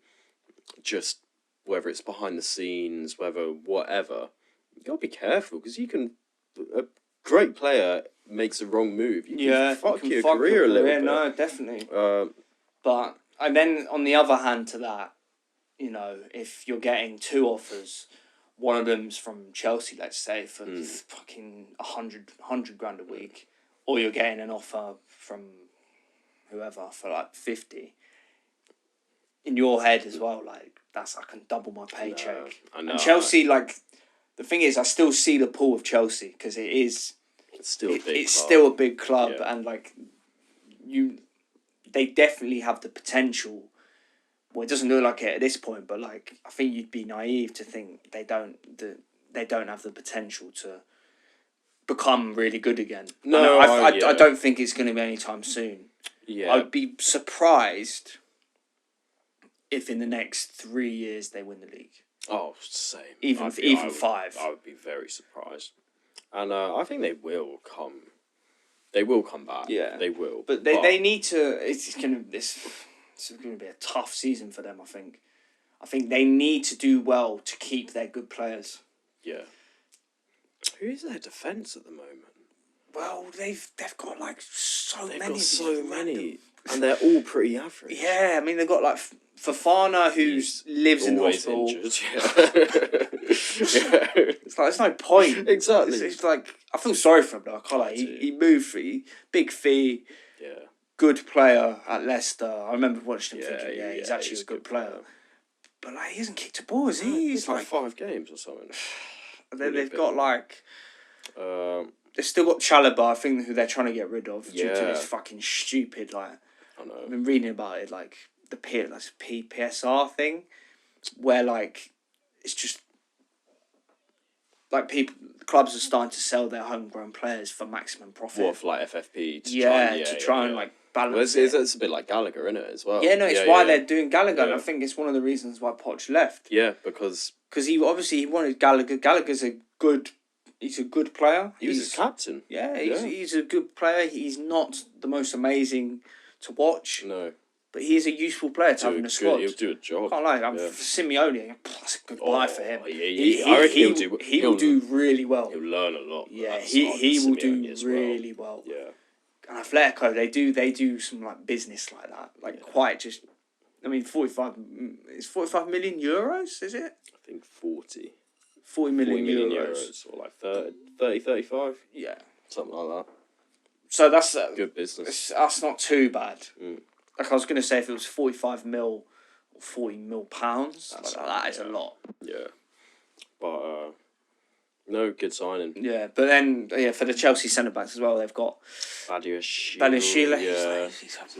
just whether it's behind the scenes, whether whatever, you gotta be careful because a great player makes a wrong move. You can fuck your career a little bit. No, definitely. But and then on the other hand to that, you know, if you're getting 2 offers, one of them's from Chelsea, let's say, for fucking 100 grand a week, or you're getting an offer from whoever for like 50 in your head as well, like I can double my paycheck. I know. And Chelsea, like the thing is, I still see the pull of Chelsea because it's still a big club, and like they definitely have the potential. Well, it doesn't look like it at this point, but like I think you'd be naive to think they don't have the potential to become really good again. No, I don't think it's going to be anytime soon. Yeah. I'd be surprised if in the next 3 years they win the league. Oh, same. Even 5. I would be very surprised, and I think they will come. They will come back. Yeah, they will. But they need to. It's going to be a tough season for them. I think they need to do well to keep their good players. Yeah. Who is their defence at the moment? Well, they've got like so many, and they're all pretty average. Yeah, I mean they've got like Fofana, who lives in the hospital. Injured, like there's no point. Exactly. It's like I feel sorry for him though. I can't lie. He moved for big fee. Yeah. Good player at Leicester. I remember watching him thinking, he's actually he's a good player. But like, he hasn't kicked a ball, has he? He's like 5 games or something. And then they've got like, Um, they've still got Chalobah, I think, who they're trying to get rid of due to Yeah. this fucking stupid like. I know. I've been reading about it, like the PSR thing, where like it's just like clubs are starting to sell their homegrown players for maximum profit. What, for like FFP? To try and like balance it. It's a bit like Gallagher, isn't it, as well? Yeah, no, it's why they're doing Gallagher, and Yeah. I think it's one of the reasons why Poch left. Yeah, because He wanted Gallagher. Gallagher's he's a good player. he was his captain. Yeah, he's a good player. He's not the most amazing to watch, No. but he is a useful player to have in the squad. He'll do a job. Can't lie, Simeone, that's a good buy for him. I reckon he will do really well. He'll learn a lot. Yeah, he will do really well. Yeah. And Atletico, they do some like business like that, quite just. I mean, 45 million euros, is it? I think 40. 40 million, 40 million euros. or like 30, 35. Yeah. Something like that. So that's Good business. That's not too bad. Mm. Like I was going to say, if it was 45 mil or 40 mil pounds, that is a lot. Yeah. But, no, good signing. Yeah, but then, for the Chelsea centre-backs as well, they've got Badiashile. Yeah.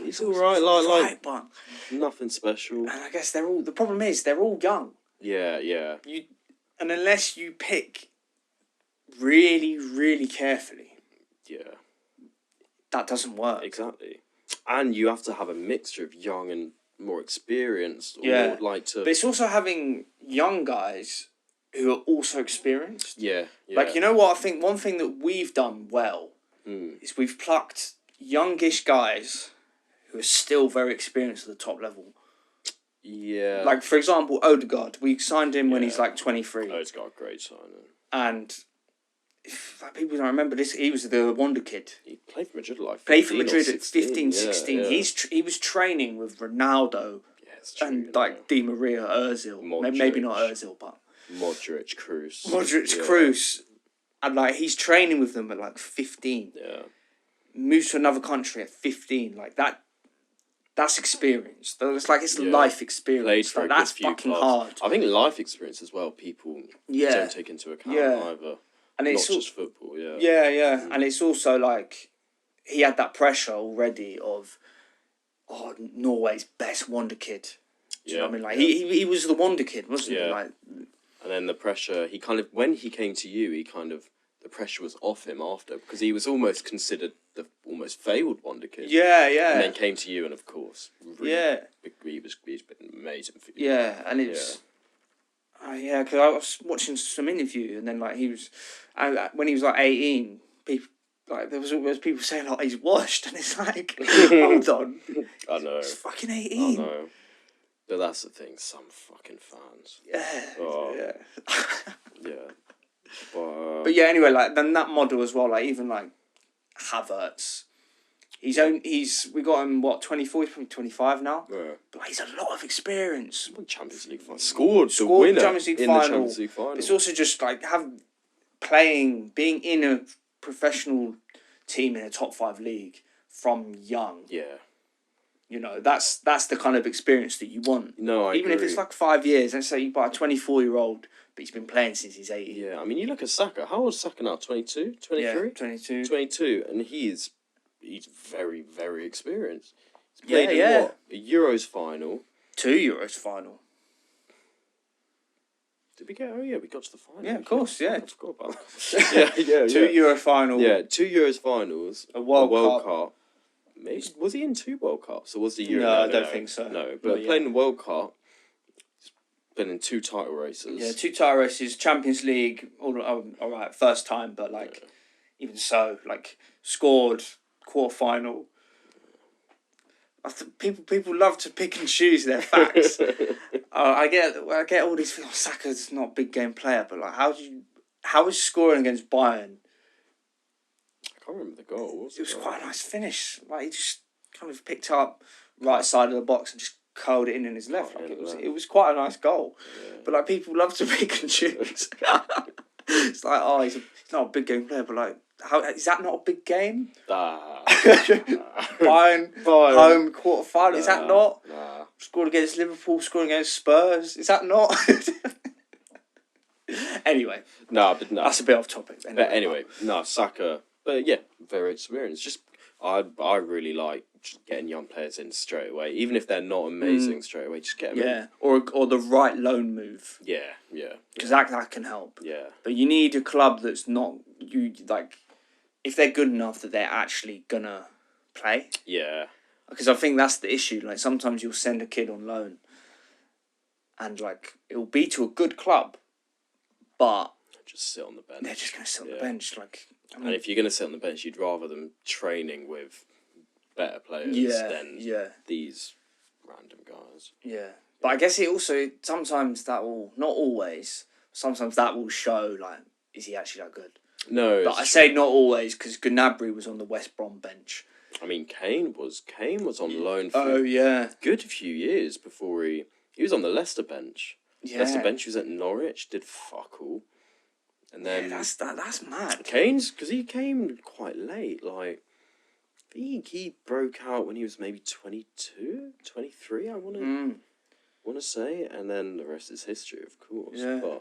He's all right, but nothing special. and I guess the problem is, they're all young. Yeah. And unless you pick really, really carefully, Yeah. that doesn't work. Exactly. And you have to have a mixture of young and more experienced. Or Yeah. But But it's also having young guys who are also experienced. Yeah. Like, you know what? I think one thing that we've done well is we've plucked youngish guys who are still very experienced at the top level. Yeah. Like, for example, Odegaard. We signed him when he's like 23. Oh, he's got a great signing. And people don't remember this, he was the wonder kid. He played for Madrid like 15 Played for Madrid or at 15, 16. Yeah. He was training with Ronaldo and like Di Maria, Ozil. Maybe not Ozil, but Modric, Kroos. Kroos. And like he's training with them at like 15. Yeah. Moves to another country at 15. Like that's experience. It's life experience. Played for like, a that's good few fucking clubs. hard. I think life experience as well, people don't take into account either. And not it's just football, yeah. Yeah. And it's also like he had that pressure already of Norway's best wonder kid. Do you know what I mean? Like he was the wonder kid, wasn't he? Like, and then the pressure, when he came to you, the pressure was off him after, because he was almost considered the almost failed wonder kid. Yeah. And then came to you, and of course, he's been amazing for you. Yeah, and it's because I was watching some interview, and then like when he was like 18, people like there was people saying like he's washed, and it's like hold on, I know, he's fucking 18. I know, but that's the thing. Some fucking fans. Yeah. But yeah, anyway, like then that model as well, like even like Havertz, we got him 24, he's probably 25 now. Yeah. But he's a lot of experience. Champions League final. Scored the winner Champions League in final. the Champions League final. It's also just like being in a professional team in a top 5 league from young. Yeah. You know, that's the kind of experience that you want. No, I Even agree. if it's like 5 years, let's say you buy a 24-year-old, but he's been playing since he's 18. Yeah, I mean, you look at Saka. How old is Saka now? 22? 23? Yeah, 22. 22, and he's very, very experienced. He's played in a Euros final. 2 Euros final. Did we get? Oh yeah, we got to the final. Yeah, of course, yeah. I forgot about that. yeah. 2 Euro final. Yeah, 2 Euros finals. A World Cup. Maybe was he in 2 World Cups or was he Euro? No, I don't think so. No, but playing the World Cup. Been in 2 title races. Yeah, 2 title races, Champions League. All right, first time, but like even so, like scored quarterfinal. People love to pick and choose their facts. I get all these things. Saka's not a big game player, but like how is scoring against Bayern? I can't remember the goal. It was quite a nice finish. Like he just kind of picked up right side of the box and just curled it in his left. Like it was quite a nice goal. Yeah. But like people love to pick and choose. like, oh, he's not a big game player, but like, how is that not a big game? Bayern home quarter-final, is that not? Nah. Scored against Liverpool, scoring against Spurs, is that not? Anyway, But that's a bit off topic. But anyway, no, Saka. But yeah, very experienced. Just I really like just getting young players in straight away, even if they're not amazing straight away. Just get them in. Or the right loan move, Yeah. because that can help. Yeah. But you need a club that's not you like, if they're good enough that they're actually gonna play. Yeah. Because I think that's the issue. Like sometimes you'll send a kid on loan, and like it'll be to a good club, but Just sit on the bench. they're just gonna sit on the bench. Like, I mean, And if you're gonna sit on the bench, you'd rather them training with better players than these random guys. Yeah, but I guess it also sometimes that will not always. Sometimes that will show like, is he actually that good? No, But I say not always because Gnabry was on the West Brom bench. I mean, Kane was on loan for yeah, a good few years before he was on the Leicester bench. yeah. Leicester bench, he was at Norwich, did fuck all, and then That's mad. Kane's, because he came quite late. Like, I think he broke out when he was maybe 22, 23, I want to say, and then the rest is history, of course. Yeah.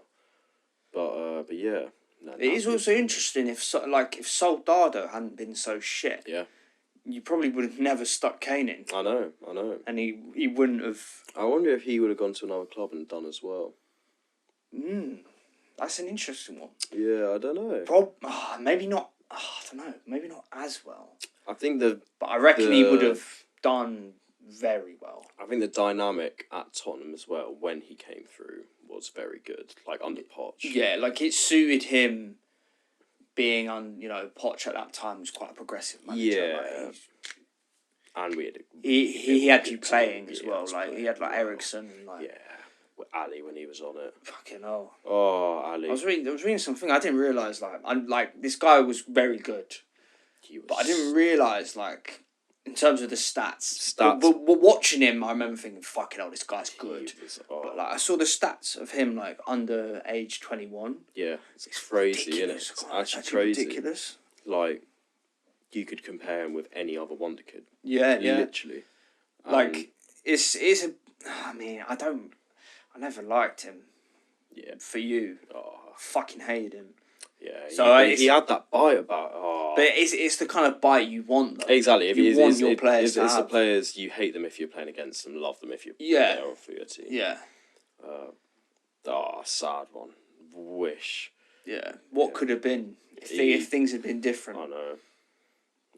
But yeah. No, It is also interesting if Soldado hadn't been so shit. Yeah. You probably would have never stuck Kane in, I know. and he wouldn't have. I wonder if he would have gone to another club and done as well. That's an interesting one. Yeah, I don't know. Maybe not. I don't know. Maybe not as well. I think But I reckon he would have done very well. I think the dynamic at Tottenham as well when he came through was very good, like under Poch. Yeah, like it suited him being on, Poch at that time was quite a progressive manager. Yeah. Like, And we had he had you playing team. as Yeah, well. he Like was he had like playing Ericsson and like with Ali when he was on it. fucking hell. Oh, Ali. I was reading something I didn't realise like this guy was very good. But I didn't realise like in terms of the stats. But watching him, I remember thinking, fucking hell, this guy's good. But like I saw the stats of him like under age 21. Yeah, it's crazy, isn't it? It's actually crazy. Ridiculous. Like, you could compare him with any other wonder kid. Yeah. Literally. Like it's a. I mean, I never liked him. Yeah. For you, fucking hated him. Yeah. So he had that bite about. But it's the kind of bite you want, though. Exactly. You want your players to It's the have. players you hate them if you're playing against them, love them if you're there for your team. Yeah. Sad one. Wish. Yeah. What could have been if things had been different? I know.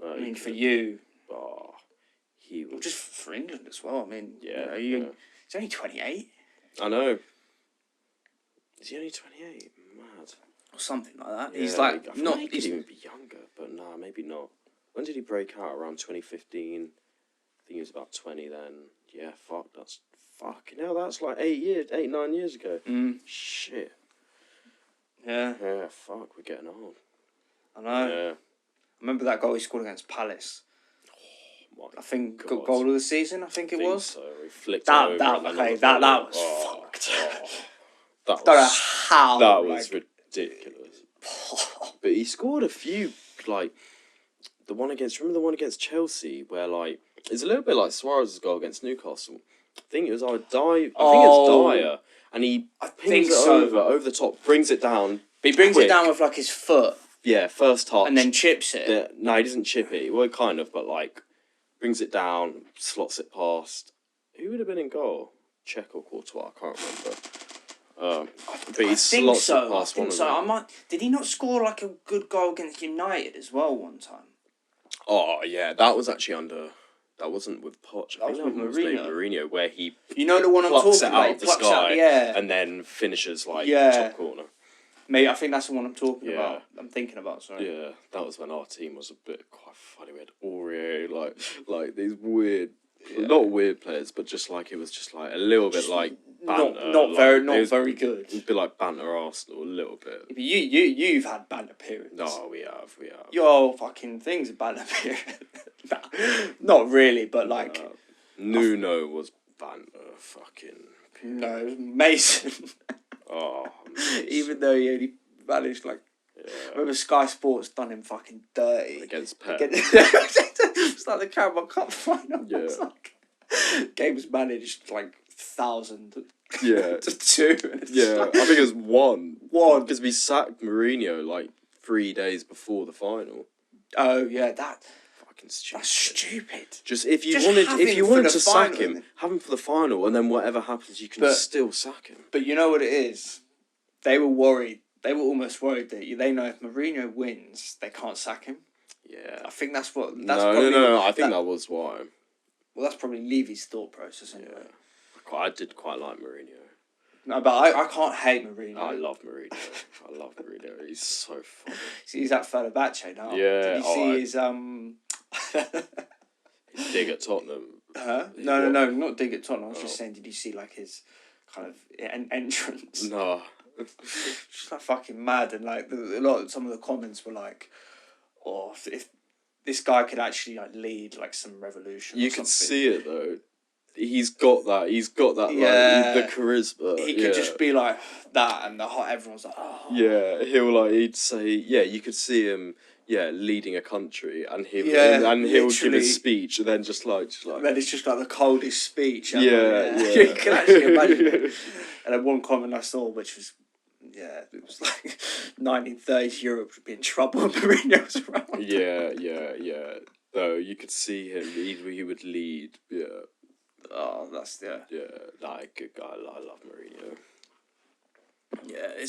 I mean, for you. He was Just for England as well. I mean, Yeah. he's only 28 I know. Is he only 28? Mad. or something like that. Yeah, He's like I feel not. like he could even be younger, but nah, maybe not. When did he break out? Around 2015. I think he was about 20 then. Yeah, that's fucking hell. That's like 9 years ago. Shit. Yeah. Yeah, fuck. We're getting old. I know. Yeah. I remember that goal he scored against Palace. My I think God. goal of the season. I think it was. So he flicked That over. that and then okay. it That was was fucked. That Don't know was how. That was ridiculous. But he scored a few, like, remember the one against Chelsea, where, like, it's a little bit like Suarez's goal against Newcastle. I think it was it's Dyer, and he pings it over the top, brings it down. But he brings quick. it down with like his foot Yeah, first touch. and then chips it. No, he doesn't chip it. Well, kind of, but, like, brings it down, slots it past. Who would have been in goal? Cech or Courtois, I can't remember. But he slots it past one of them. Did he not score like a good goal against United as well one time? Oh, yeah, that was actually that wasn't with Poch. That was with Mourinho, where he the one I'm plucks talking it about. out of the sky yeah. and then finishes like top corner. Mate, I think that's the one I'm talking Yeah. about. I'm thinking about, sorry. Yeah, that was when our team was a bit quite funny. We had Aurier, like these weird, not weird players, but just like it was just like a little bit like banter. Not like, very good. A bit like banter Arsenal, a little bit. But you've had banter periods. No, we have. Your fucking thing's a banter period. Nah, not really, but like Nuno was banter, fucking. No, it was Mason. Oh, Even though he only managed like Remember Sky Sports done him fucking dirty Against Pep. It's like the Carabao Cup final. Yeah. It's like games managed like 1,000 Yeah. to 2. And it's Yeah, like, I think it was 1. 1. Because we sacked Mourinho like 3 days before the final. Oh yeah, that's Fucking stupid. stupid. Just if you Just wanted, have if him you for wanted the to sack final, him, then. have him for the final, and then whatever happens, you can But- still sack him. But you know what it is? They were worried. They were almost worried that they know if Mourinho wins, they can't sack him. Yeah. I think that's what. No, That's probably, no. I think that was why. Well, that's probably Levy's thought process anyway. Yeah. I did quite like Mourinho. No, but I can't hate Mourinho. I love Mourinho. I love Mourinho. He's so funny. He's at Fenerbahce now. Yeah, Did you see his He's big at Tottenham. Huh? He No, what? not dig at Tottenham. I was just Oh. saying, did you see like his kind of entrance? No. Just like fucking mad, and like some of the comments were like, "Oh, if this guy could actually like lead like some revolution." You or can something. see it though. He's got that. He's got that. Yeah. Like the charisma. He could just be like that, and everyone's like, "Oh, Yeah, he'd say, yeah, you could see him, leading a country, and he'll give literally. his speech, and then just like. And then it's just like the coldest speech ever. Yeah. You can actually imagine it. And then one comment I saw, which was, it was like 1930s Europe would be in trouble if Mourinho was around. Yeah. No, you could see him. He would lead. Yeah, Oh, that's like good guy. I love Mourinho. Yeah,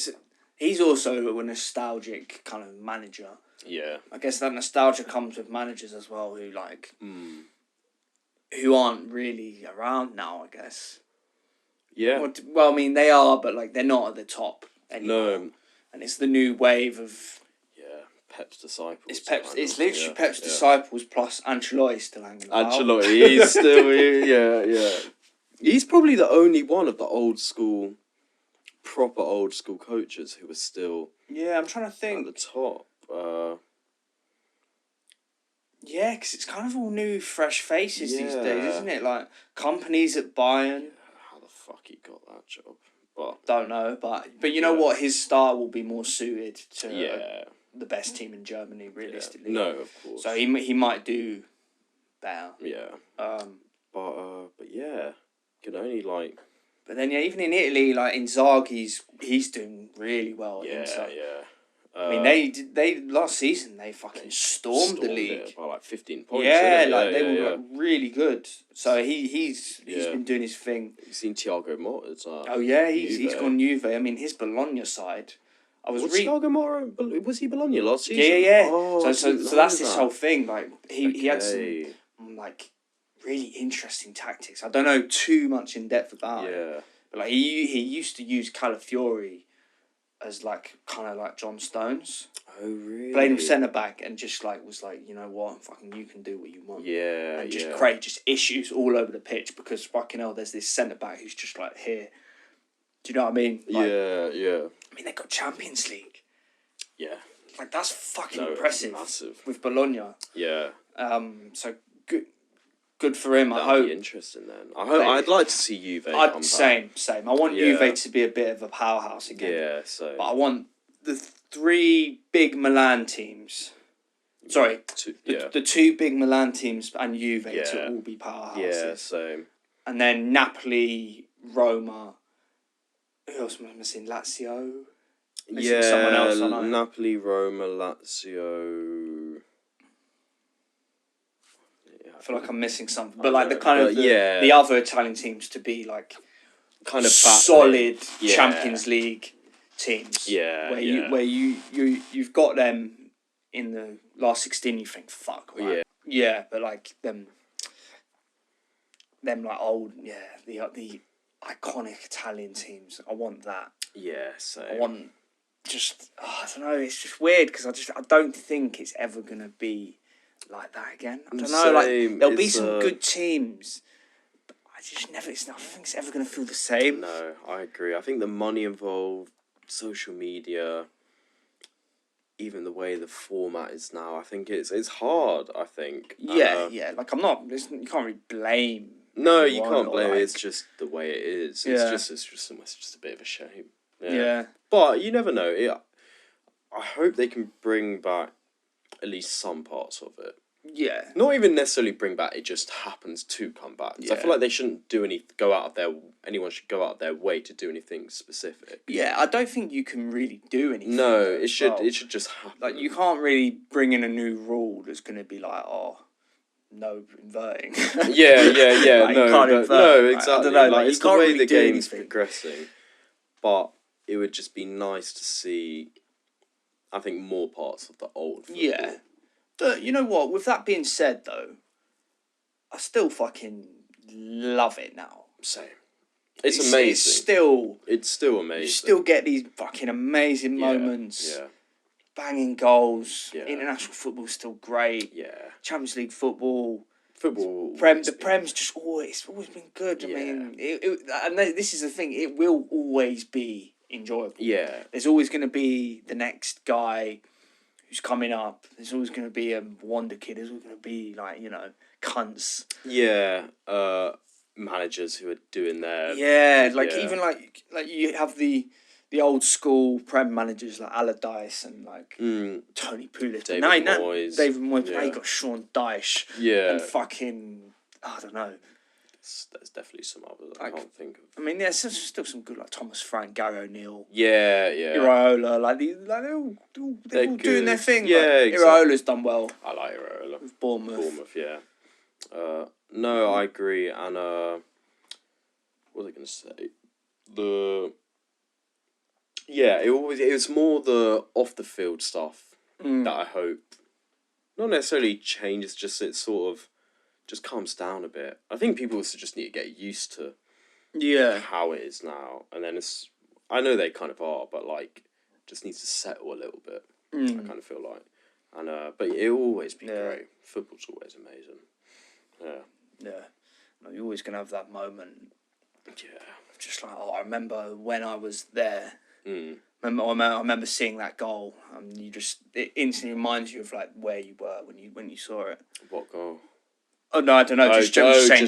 he's also a nostalgic kind of manager. Yeah. I guess that nostalgia comes with managers as well who who aren't really around now, I guess. Yeah. Well, I mean, they are, but like they're not at the top anymore. No. And it's the new wave of... Yeah. Pep's disciples. It's Pep's. kind It's of, literally yeah, Pep's yeah. disciples plus Ancelotti still hanging about. Ancelotti, he's still yeah. He's probably the only one of the proper old school coaches who was still Yeah, I'm trying to at think. the top. Yeah, because it's kind of all new, fresh faces these Yeah. days, isn't it? Like companies at Bayern. How the fuck he got that job? But Don't know, but you know Yeah. what? His style will be more suited to yeah, the best team in Germany, realistically. no, of course. So he might do better. Yeah, but yeah, can only like But then even in Italy, like Inzaghi's, he's doing really well. At yeah. Inter. I I mean, they last season they fucking stormed the league. it by like 15 points. Yeah, innit? like they were like really good. So he's Yeah. been doing his thing. You seen Thiago Motta? Oh yeah, he's Juve. gone Juve. I mean, his Bologna side. I was Was reading. Thiago Motta? Was he Bologna last season? Yeah. Oh, I so didn't so that's know his that. whole thing. Like he had Okay. some like really interesting tactics. I don't know too much in depth about it, Yeah. but like he used to use Calafiori as like kind of like John Stones. Oh really? Played him centre back and just like was like, you know what, fucking you can do what you want. Yeah. And just yeah. create just issues all over the pitch because fucking hell, there's this centre back who's just like here. Do you know what I mean? Like, Yeah. I mean, they got Champions League. Yeah. Like that's fucking No, impressive. massive. With Bologna. Yeah. So good for him. I That'd hope. be interesting then. I'd like to see Juve come back. Same. I want Yeah. Juve to be a bit of a powerhouse again. Yeah. So. But I want the three big Milan teams. Sorry, the two big Milan teams and Juve to all be powerhouses. Yeah. Same. And then Napoli, Roma. Who else am I missing? Lazio. Missing someone else, aren't I? Napoli, Roma, Lazio. Yeah, I feel like I'm missing something, but like the kind of yeah. the other Italian teams to be like kind of solid battling. Yeah. Champions League teams. Yeah, where you've got them in the last 16. You think fuck. Right? Yeah, but like them like old the iconic Italian teams. I want that. Yeah, same. I want just I don't know. It's just weird because I don't think it's ever gonna be like that again. I don't know. Like there'll be some good teams, but I don't think it's ever gonna feel the same. No, I agree. I think the money involved, social media, even the way the format is now, I think it's hard. I think. Yeah. Like I'm not. You can't really blame. No, you anyone can't or, blame like, it. It's just the way it is. Yeah. It's just almost just a bit of a shame. Yeah. But you never know. I hope they can bring back at least some parts of it. Yeah. Not even necessarily bring back, it just happens to come back. 'Cause I feel like they shouldn't anyone should go out of their way to do anything specific. Yeah, I don't think you can really do anything. No, though, it as should well. it should just happen. Like, you can't really bring in a new rule that's going to be like, oh, no inverting. Yeah, Like, you can't invert, no, like, exactly. I don't know, like, it's you the can't way really the do game's anything. progressing. But it would just be nice to see, I think, more parts of the old football. Yeah. But you know what? With that being said, though, I still fucking love it now. Same. It's amazing. It's still amazing. You still get these fucking amazing moments. Yeah. Banging goals. Yeah. International football's still great. Yeah. Champions League football. Football. The Prem's just always been good. Yeah. I mean, and this is the thing. It will always be enjoyable. Yeah. There's always going to be the next guy who's coming up. There's always going to be a wonder kid. There's always going to be, like, you know, cunts. Yeah. Managers who are doing their... Yeah, like, even like you have the old school Prem managers like Allardyce and like Tony Pulis. David Moyes. David Moyes. Yeah. Now you got Sean Dyche. Yeah. And fucking, I don't know. There's definitely some others I can't think of. I mean, there's still some good, like Thomas Frank, Gary O'Neill. Yeah. Iraola, they're all doing good. their thing. Yeah, like, exactly. Iraola's done well I like Iraola. with Bournemouth. Yeah. No, I agree. And what was I going to say? It was more the off the field stuff that I hope not necessarily changes. Just it sort of just calms down a bit. I think people also just need to get used to how it is now, and then I know they kind of are, but like just needs to settle a little bit. I kind of feel like, and but it'll always be great. Football's always amazing. Yeah. No, you're always gonna have that moment. Yeah. Just like, I remember when I was there. Mm. I remember seeing that goal, and it instantly reminds you of like where you were when you saw it. What goal? Oh no, I don't know. Just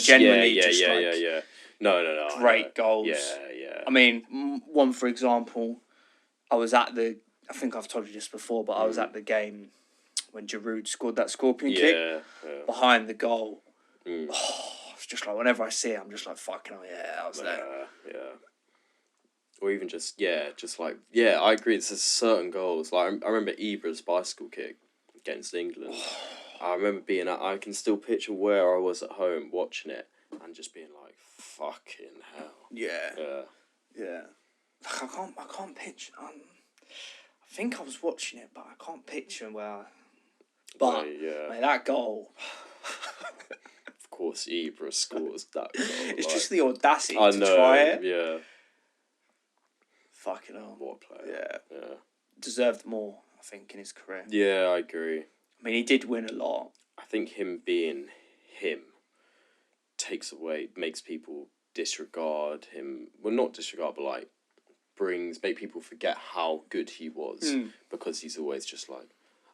genuinely. Yeah. No. Great goals. Yeah. I mean, one for example, I think I've told you this before, but I was at the game when Giroud scored that scorpion kick behind the goal. Oh, it's just like whenever I see it, I'm just like, fucking hell, I was there. Yeah. Or even I agree. There's certain goals. Like I remember Ibra's bicycle kick against England. I remember I can still picture where I was at home watching it and just being like, fucking hell. Yeah. Like, I can't picture. I think I was watching it, but I can't picture where. But mate, that goal. Of course, Ibra scores that goal. It's just the audacity to try it. Yeah. Fucking hell. What a player. Yeah. Deserved more, I think, in his career. Yeah, I agree. I mean, he did win a lot. I think him being him makes people disregard him. Well, not disregard, but like make people forget how good he was because he's always just like,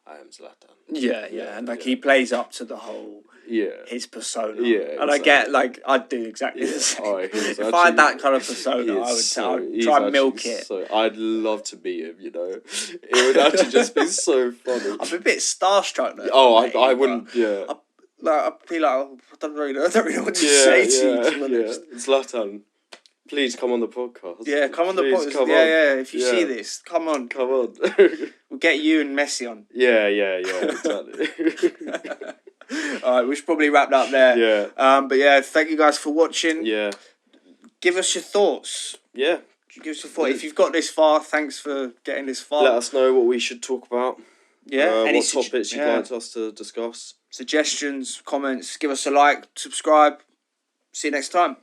I am Zlatan. Yeah, and like he plays up to the whole his persona. Yeah, and exactly. I get like I'd do exactly the same. If I had that kind of persona, I would try and milk it. I'd love to meet him. You know, it would actually just be so funny. I'm a bit starstruck though. Oh, I wouldn't. Yeah. I'd be like, I don't really know what to say to you. To be honest. Zlatan, please come on the podcast. Yeah, come on the podcast. Yeah. If you see this, come on. We'll get you and Messi on. Yeah, exactly. All right, we should probably wrap that up there. Yeah. But yeah, thank you guys for watching. Yeah. Give us your thoughts. Yeah. Give us your thoughts. If you've got this far, thanks for getting this far. Let us know what we should talk about. Yeah. What topics you'd like us to discuss. Suggestions, comments, give us a like, subscribe. See you next time.